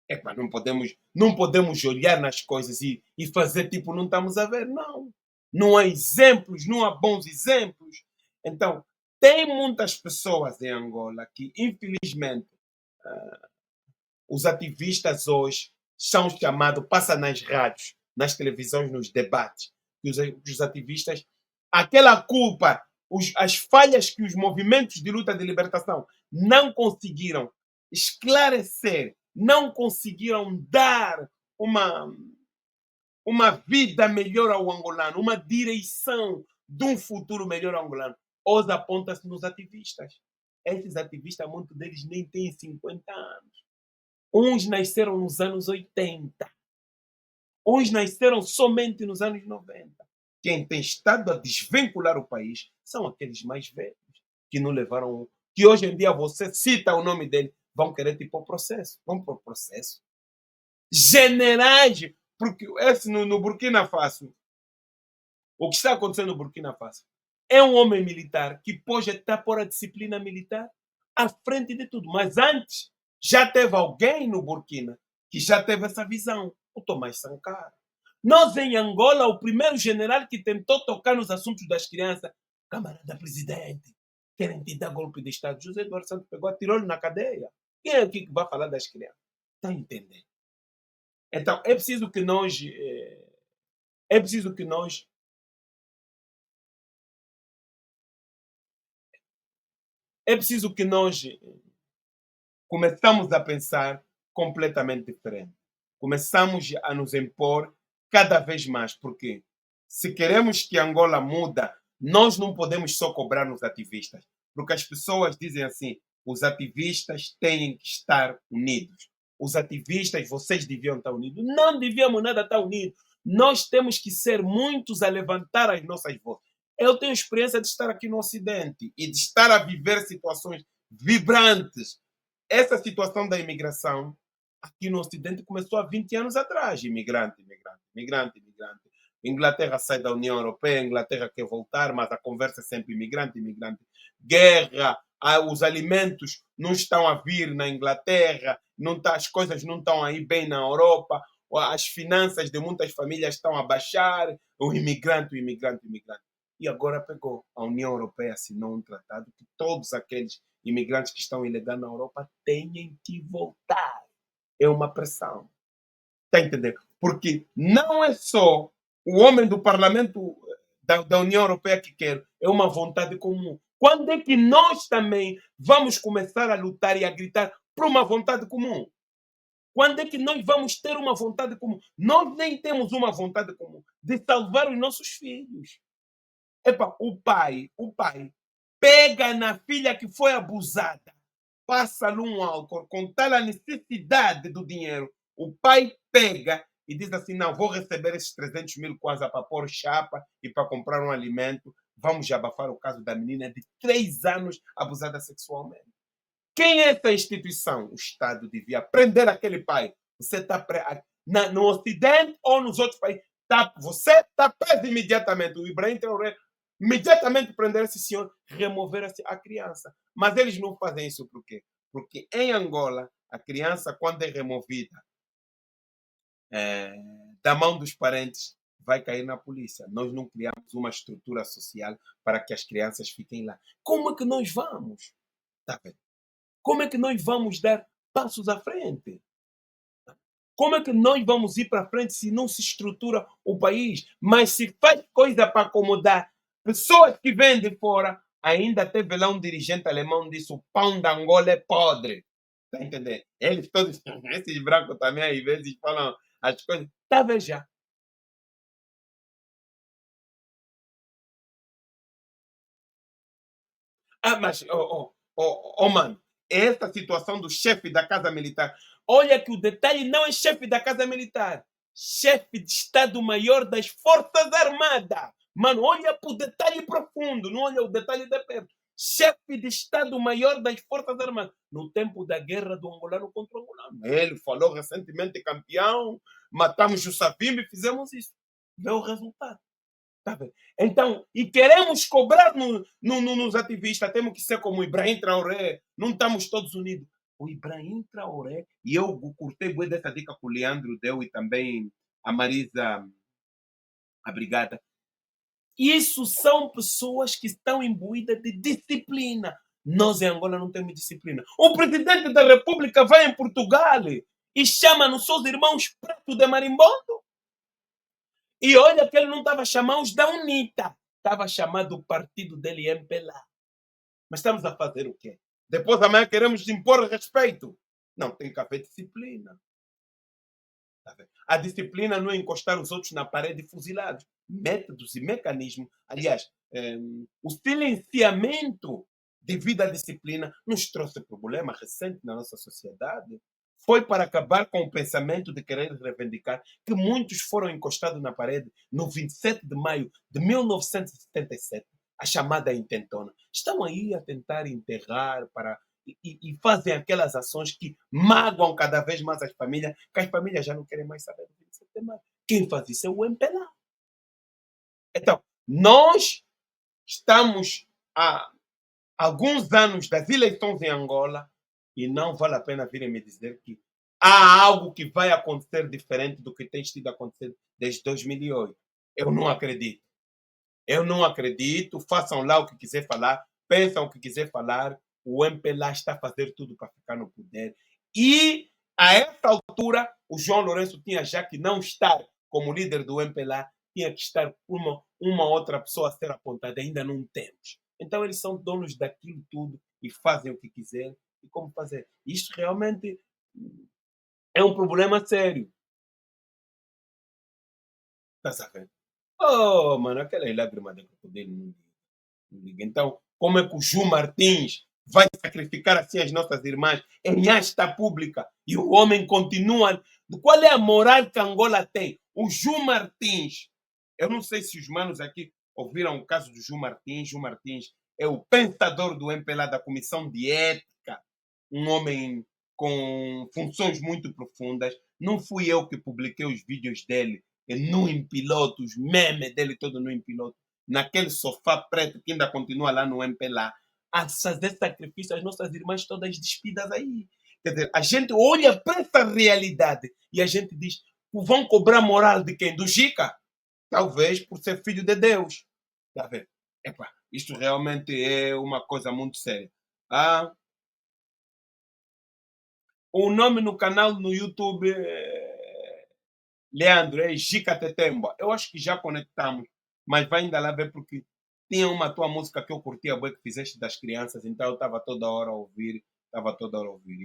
Epa, não podemos olhar nas coisas e fazer tipo não estamos a ver. Não. Não há exemplos, não há bons exemplos. Então, tem muitas pessoas em Angola que, infelizmente, os ativistas hoje são chamados, passa nas rádios, nas televisões, nos debates, que os ativistas, aquela culpa, as falhas que os movimentos de luta de libertação não conseguiram esclarecer, não conseguiram dar uma vida melhor ao angolano, uma direção de um futuro melhor ao angolano. Hoje aponta-se nos ativistas. Esses ativistas, muitos deles nem têm 50 anos. Uns nasceram nos anos 80. Uns nasceram somente nos anos 90. Quem tem estado a desvincular o país são aqueles mais velhos, que não levaram... Que hoje em dia você cita o nome dele, vão querer ir para o processo. Vão para o processo. Generais, porque no Burkina Faso, o que está acontecendo no Burkina Faso, é um homem militar que pode estar por a disciplina militar à frente de tudo. Mas antes, já teve alguém no Burkina que já teve essa visão, o Tomás Sankara. Nós, em Angola, o primeiro general que tentou tocar nos assuntos das crianças, camarada presidente, querem te dar golpe de Estado. José Eduardo Santos pegou, atirou-lhe na cadeia. Quem é aqui que vai falar das crianças? Está entendendo? Então, é preciso que nós começamos a pensar completamente diferente. Começamos a nos impor cada vez mais, porque se queremos que Angola muda, nós não podemos só cobrar nos ativistas, porque as pessoas dizem assim, os ativistas têm que estar unidos. Os ativistas, vocês deviam estar unidos. Não devíamos nada estar unidos. Nós temos que ser muitos a levantar as nossas vozes. Eu tenho experiência de estar aqui no Ocidente e de estar a viver situações vibrantes. Essa situação da imigração aqui no Ocidente começou há 20 anos atrás. Imigrante. Inglaterra sai da União Europeia, Inglaterra quer voltar, mas a conversa é sempre imigrante. Guerra, os alimentos não estão a vir na Inglaterra, as coisas não estão aí bem na Europa, as finanças de muitas famílias estão a baixar, o imigrante. E agora pegou. A União Europeia assinou um tratado que todos aqueles imigrantes que estão ilegais na Europa têm que voltar. É uma pressão. Está entendendo? Porque não é só o homem do Parlamento da União Europeia que quer, é uma vontade comum. Quando é que nós também vamos começar a lutar e a gritar por uma vontade comum? Quando é que nós vamos ter uma vontade comum? Nós nem temos uma vontade comum de salvar os nossos filhos. Epa, o pai pega na filha que foi abusada, passa-lhe um álcool com tal a necessidade do dinheiro. O pai pega e diz assim, não, vou receber esses 300 mil kwanza para pôr chapa e para comprar um alimento, vamos abafar o caso da menina de 3 anos abusada sexualmente. Quem é essa instituição? O Estado devia prender aquele pai. Você está no Ocidente ou nos outros países, você está preso imediatamente. O Ibrahim Traoré imediatamente prender esse senhor, remover a criança. Mas eles não fazem isso por quê? Porque em Angola, a criança, quando é removida da mão dos parentes, vai cair na polícia. Nós não criamos uma estrutura social para que as crianças fiquem lá. Como é que nós vamos? Tá vendo? Como é que nós vamos dar passos à frente? Como é que nós vamos ir para frente se não se estrutura o país? Mas se faz coisa para acomodar pessoas que vêm de fora, ainda teve lá um dirigente alemão que disse: o pão da Angola é podre. Está entendendo? Eles todos, esses brancos também, às vezes falam as coisas. Está vendo já? Mas, mano, essa situação do chefe da Casa Militar. Olha que o detalhe não é chefe da Casa Militar. Chefe de Estado-Maior das Forças Armadas. Mano, olha para o detalhe profundo, não olha o detalhe de perto. Chefe de Estado-Maior das Forças Armadas. No tempo da guerra do angolano contra o angolano. Ele falou recentemente, campeão, matamos o Savimbi e fizemos isso. Vê o resultado. Tá vendo? Então, e queremos cobrar nos ativistas, temos que ser como o Ibrahim Traoré, não estamos todos unidos. O Ibrahim Traoré, e eu curtei bem dessa dica que o Leandro deu e também a Marisa, a Brigada. Isso são pessoas que estão imbuídas de disciplina. Nós em Angola não temos disciplina. O presidente da República vai em Portugal e chama nos seus irmãos preto de marimbondo. E olha que ele não estava chamando os da UNITA, estava chamando o partido dele MPLA. Mas estamos a fazer o quê? Depois amanhã queremos impor respeito. Não, tem que haver disciplina. A disciplina não é encostar os outros na parede fuzilados. Métodos e mecanismos. Aliás, o silenciamento devido à disciplina nos trouxe problema recente na nossa sociedade. Foi para acabar com o pensamento de querer reivindicar que muitos foram encostados na parede no 27 de maio de 1977, a chamada intentona. Estão aí a tentar enterrar e fazem aquelas ações que magoam cada vez mais as famílias, que as famílias já não querem mais saber do 27 de maio. Quem faz isso é o MPLA. Então, nós estamos há alguns anos das eleições em Angola, e não vale a pena virem me dizer que há algo que vai acontecer diferente do que tem sido acontecer desde 2008. Eu não acredito. Eu não acredito. Façam lá o que quiser falar. Pensam o que quiser falar. O MPLA está a fazer tudo para ficar no poder. E, a essa altura, o João Lourenço tinha já que não estar como líder do MPLA, tinha que estar uma outra pessoa a ser apontada. Ainda não temos. Então, eles são donos daquilo tudo e fazem o que quiserem. E como fazer? Isto realmente é um problema sério. Está sabendo? Oh, mano, aquela lágrima de crocodilo não liga. Então, como é que o Ju Martins vai sacrificar assim as nossas irmãs em asta pública e o homem continua? Qual é a moral que Angola tem? O Ju Martins, eu não sei se os manos aqui ouviram o caso do Ju Martins. Ju Martins é o pensador do MPLA, da Comissão de Ética, um homem com funções muito profundas. Não fui eu que publiquei os vídeos dele no Impiloto, os memes dele todo no Impiloto, naquele sofá preto que ainda continua lá no MPLA, a fazer sacrifício às nossas irmãs todas despidas aí. Quer dizer, a gente olha para essa realidade e a gente diz: vão cobrar moral de quem? Do Gica? Talvez por ser filho de Deus. Está a ver? Epa, isto realmente é uma coisa muito séria. O nome no canal no YouTube, Leandro, é Gica Tetemba. Eu acho que já conectamos, mas vai ainda lá ver porque tinha uma tua música que eu curtia bem que fizeste das crianças, então eu estava toda hora a ouvir,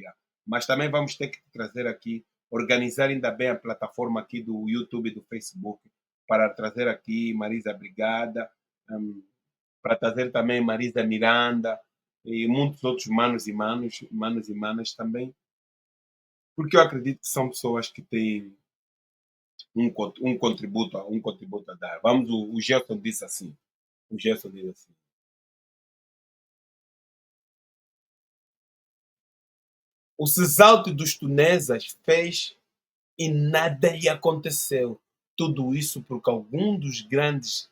já. Mas também vamos ter que trazer aqui, organizar ainda bem a plataforma aqui do YouTube e do Facebook, para trazer aqui Marisa Brigada, para trazer também Marisa Miranda e muitos outros manos e manas também, porque eu acredito que são pessoas que têm um contributo a dar. Vamos, o Gerson disse assim. O Gerson diz assim. O Cesalto dos Tunesas fez e nada lhe aconteceu. Tudo isso porque algum dos grandes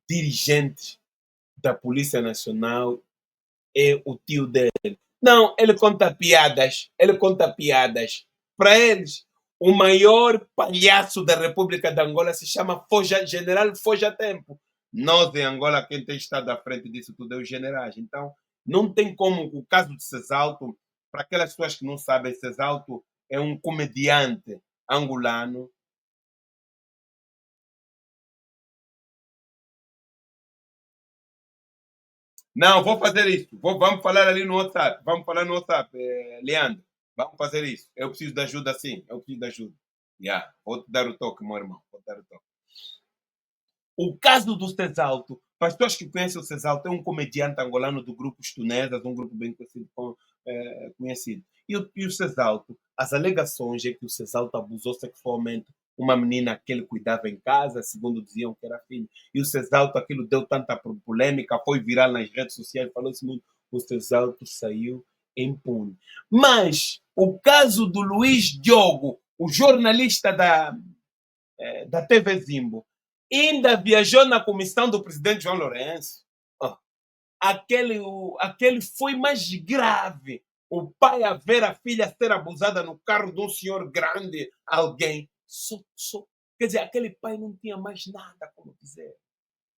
dirigentes da Polícia Nacional é o tio dele. Não, ele conta piadas. Para eles, o maior palhaço da República de Angola se chama General Foja Tempo. Nós, em Angola, quem tem estado à frente disso tudo é os generais. Então, não tem como o caso de Cesalto, para aquelas pessoas que não sabem, Cesalto é um comediante angolano. Não, vou fazer isso. Vamos falar ali no WhatsApp. Leandro. Vamos fazer isso. Eu preciso de ajuda, sim. Vou te dar o toque, meu irmão. O caso do Cesalto, para as pessoas que conhecem o Cesalto, é um comediante angolano do grupo Os Tunesas, um grupo bem conhecido. E o Cesalto, as alegações é que o Cesalto abusou sexualmente uma menina que ele cuidava em casa, segundo diziam que era filha. E o Cesalto, aquilo deu tanta polêmica, foi viral nas redes sociais, falou-se muito, o Cesalto saiu impune. Mas o caso do Luiz Diogo, o jornalista da TV Zimbo, ainda viajou na comissão do presidente João Lourenço. Aquele foi mais grave. O pai a ver a filha ser abusada no carro de um senhor grande, alguém. Quer dizer, aquele pai não tinha mais nada como dizer.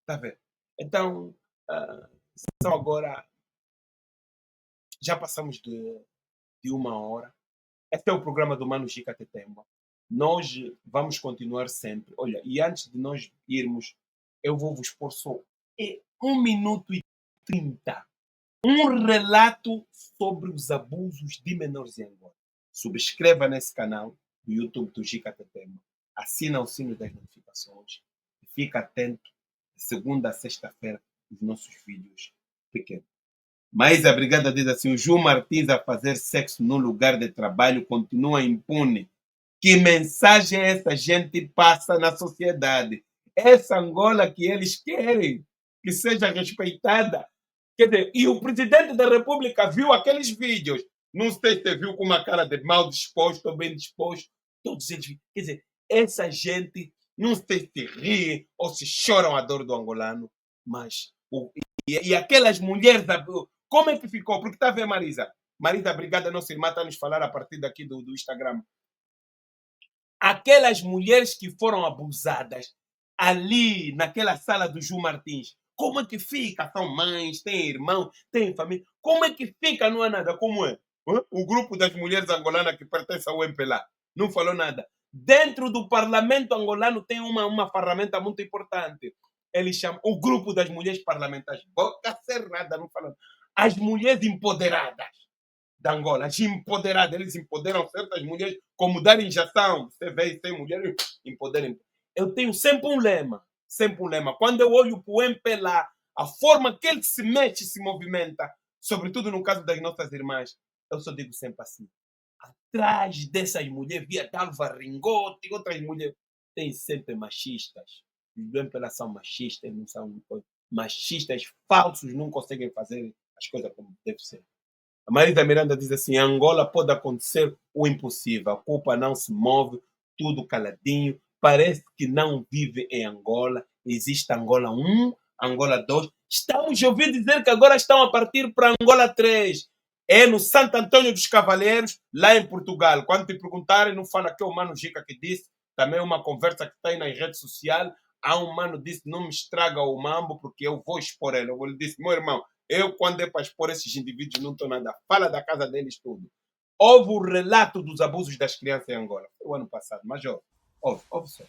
Está vendo? Então, agora, já passamos de 1 hora. Este é o programa do Mano Gica Tetemba. Nós vamos continuar sempre. Olha, e antes de nós irmos, eu vou vos pôr só 1 minuto e 30. Um relato sobre os abusos de menores em Angola. Subscreva nesse canal do YouTube do Gica Tetemba. Assina o sino das notificações. E fica atento de segunda a sexta-feira os nossos vídeos pequenos. Mas a brigada diz assim, o João Martins a fazer sexo no lugar de trabalho continua impune. Que mensagem essa gente passa na sociedade? Essa Angola que eles querem que seja respeitada. Quer dizer, e o presidente da República viu aqueles vídeos. Não sei se viu com uma cara de mal disposto ou bem disposto. Todos eles. Quer dizer, essa gente não sei se ri ou se choram a dor do angolano. Mas, e aquelas mulheres, como é que ficou? Porque está a ver, Marisa? Marisa, obrigada, nossa irmã, está a nos falar a partir daqui do Instagram. Aquelas mulheres que foram abusadas ali naquela sala do João Martins, como é que fica? São mães, têm irmão, têm família. Como é que fica? Não há nada. Como é? O grupo das mulheres angolanas que pertence ao MPLA não falou nada. Dentro do parlamento angolano tem uma ferramenta muito importante. Eles chamam o grupo das mulheres parlamentares. Boca cerrada, não falando. As mulheres empoderadas da Angola. As empoderadas. Eles empoderam certas mulheres, como dar injeção. Você vê, tem mulheres empoderam. Eu tenho sempre um lema. Quando eu olho para o MPLA, a forma que ele se mexe, se movimenta, sobretudo no caso das nossas irmãs, eu só digo sempre assim. Atrás dessas mulheres, via Dalva Ringote, outras mulheres, tem sempre machistas. Os do MPLA são machistas, não são machistas falsos, não conseguem fazer as coisas como deve ser. A Marisa Miranda diz assim, em Angola pode acontecer o impossível, a culpa não se move, tudo caladinho, parece que não vive em Angola. Existe Angola 1, Angola 2. Estamos a ouvir dizer que agora estão a partir para Angola 3. É no Santo Antônio dos Cavaleiros, lá em Portugal. Quando te perguntarem, não fala que é o Mano Gica que disse. Também é uma conversa que está aí nas redes sociais. Há um mano que disse, não me estraga o mambo porque eu vou expor ele. Ele disse, meu irmão, eu quando é para expor esses indivíduos não estou nada. Fala da casa deles tudo. Houve o relato dos abusos das crianças em Angola. Foi o ano passado, mas ouve só.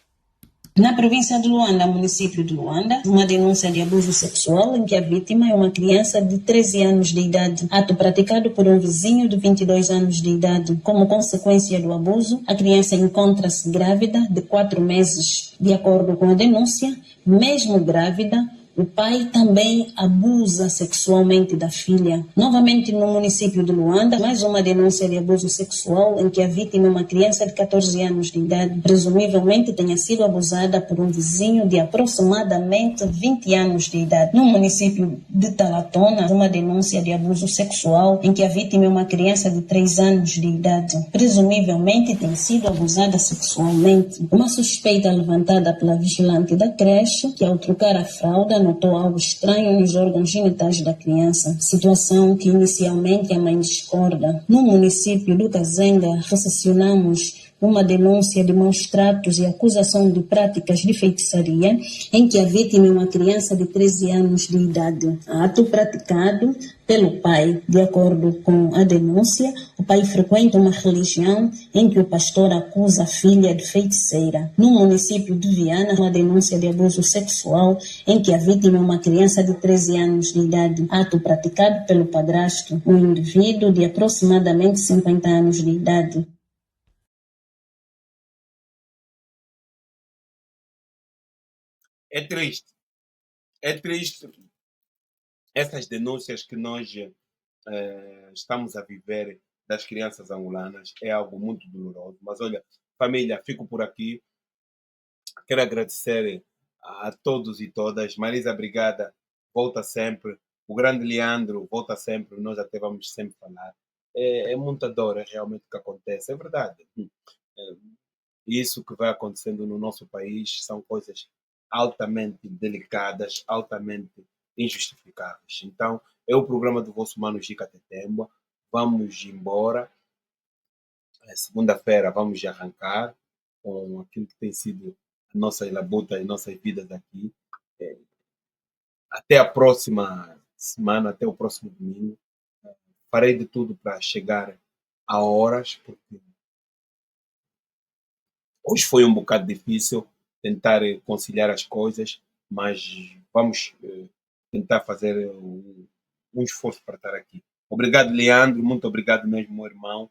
Na província de Luanda, município de Luanda, uma denúncia de abuso sexual em que a vítima é uma criança de 13 anos de idade, ato praticado por um vizinho de 22 anos de idade. Como consequência do abuso, a criança encontra-se grávida de 4 meses. De acordo com a denúncia, mesmo grávida, o pai também abusa sexualmente da filha. Novamente no município de Luanda, mais uma denúncia de abuso sexual em que a vítima é uma criança de 14 anos de idade, presumivelmente tenha sido abusada por um vizinho de aproximadamente 20 anos de idade. No município de Talatona, uma denúncia de abuso sexual em que a vítima é uma criança de 3 anos de idade, presumivelmente tem sido abusada sexualmente. Uma suspeita levantada pela vigilante da creche, que ao trocar a fralda notou algo estranho nos órgãos genitais da criança, situação que inicialmente a mãe discorda. No município do Kazenga, recepcionamos uma denúncia de maus tratos e acusação de práticas de feitiçaria, em que a vítima é uma criança de 13 anos de idade. Ato praticado pelo pai. De acordo com a denúncia, o pai frequenta uma religião em que o pastor acusa a filha de feiticeira. No município de Viana, uma denúncia de abuso sexual em que a vítima é uma criança de 13 anos de idade. Ato praticado pelo padrasto, um indivíduo de aproximadamente 50 anos de idade. É triste. É triste essas denúncias que nós estamos a viver das crianças angolanas. É algo muito doloroso. Mas olha, família, fico por aqui. Quero agradecer a todos e todas. Marisa, obrigada. Volta sempre. O grande Leandro, volta sempre. Nós até vamos sempre falar. É muita dor, é realmente o que acontece. É verdade. Isso que vai acontecendo no nosso país são coisas altamente delicadas, altamente injustificáveis. Então, é o programa do vosso Mano Gica Tetembua. Vamos embora. Segunda-feira vamos arrancar com aquilo que tem sido a nossa labuta, as nossas vidas aqui. Até a próxima semana, até o próximo domingo. Farei de tudo para chegar a horas, porque hoje foi um bocado difícil tentar conciliar as coisas, mas vamos tentar fazer um esforço para estar aqui. Obrigado, Leandro, muito obrigado mesmo, meu irmão.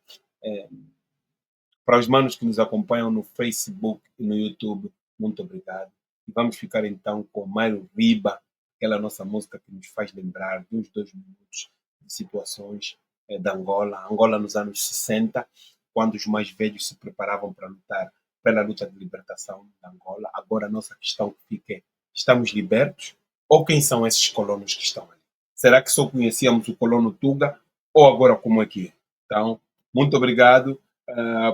Para os manos que nos acompanham no Facebook e no YouTube, muito obrigado. E vamos ficar então com Mário Riba, aquela nossa música que nos faz lembrar de uns 2 minutos de situações da Angola. Angola nos anos 60, quando os mais velhos se preparavam para lutar pela luta de libertação da Angola. Agora a nossa questão fica é, estamos libertos? Ou quem são esses colonos que estão ali? Será que só conhecíamos o colono Tuga? Ou agora como é que é? Então, muito obrigado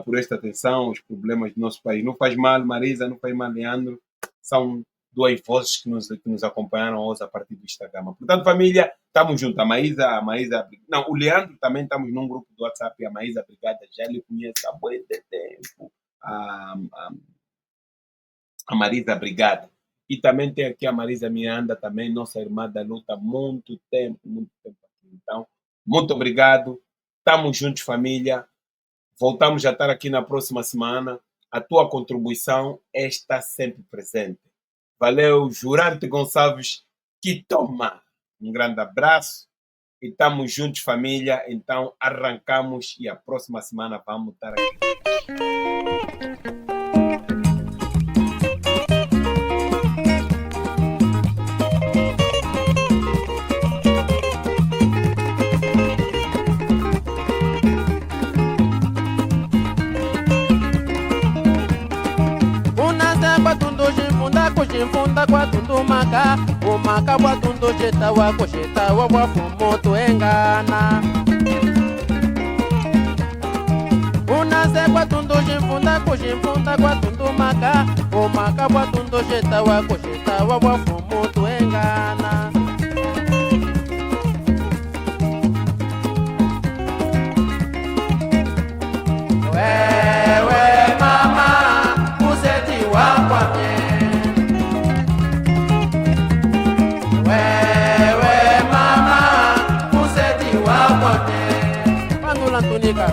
por esta atenção, os problemas do nosso país. Não faz mal, Marisa, não faz mal, Leandro. São 2 vozes que nos acompanharam hoje a partir do Instagram. Portanto, família, estamos juntos. A Maísa, não, o Leandro também estamos num grupo do WhatsApp. A Maísa, obrigada, já lhe conheço há muito tempo. A Marisa, obrigada. E também tem aqui a Marisa Miranda, também nossa irmã da luta, há muito tempo aqui. Então, muito obrigado. Estamos juntos, família. Voltamos a estar aqui na próxima semana. A tua contribuição está sempre presente. Valeu, Jurante Gonçalves, que toma. Um grande abraço. E estamos juntos, família. Então, arrancamos e a próxima semana vamos estar aqui. Funda kwa tundu maka umaka kwa tundu jeta wa fumoto engana unase kwa tundu jifunda kwa tundu maka umaka kwa tundu jeta wa fumoto engana wewe mama useti wa kwa mie Tunica.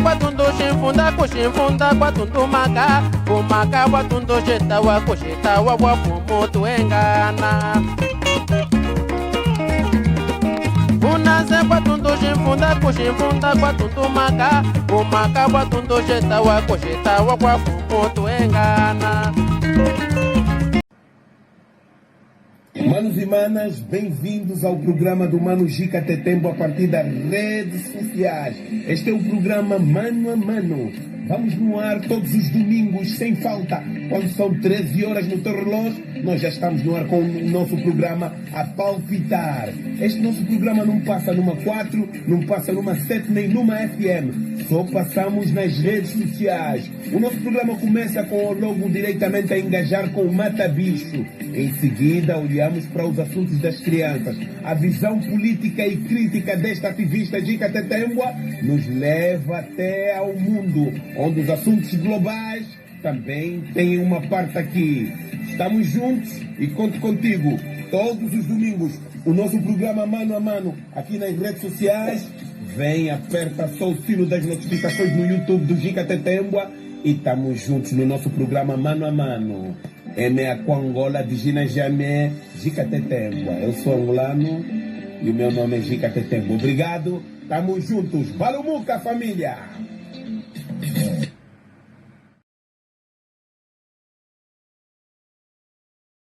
Quatundu Shinfunda Kushinfunda Quatundu Maka Umaka Quatundu Jetawa Kushetawa Wafumoto Engana Unase Quatundu Shinfunda Kushinfunda Quatundu Maka Umaka Quatundu Jetawa Kushetawa Wafumoto Engana. Manos e manas, bem-vindos ao programa do Mano Gica Tetembo a partir das redes sociais. Este é o programa Mano a Mano. Vamos no ar todos os domingos, sem falta. Quando são 13 horas no teu relógio, nós já estamos no ar com o nosso programa a palpitar. Este nosso programa não passa numa 4, não passa numa 7, nem numa FM. Só passamos nas redes sociais. O nosso programa começa com o logo diretamente a engajar com o Mata Bicho. Em seguida, olhamos para os assuntos das crianças. A visão política e crítica desta ativista Gica Tetembwa nos leva até ao mundo, onde os assuntos globais também têm uma parte aqui. Estamos juntos e conto contigo todos os domingos. O nosso programa Mano a Mano aqui nas redes sociais. Vem, aperta só o sino das notificações no YouTube do Gica Tetembwa e estamos juntos no nosso programa Mano a Mano. É com Angola de Gina Jamé, Gica Tetembwa. Eu sou angolano e o meu nome é Gica Tetembwa. Obrigado, estamos juntos. Valeu, Muca, família!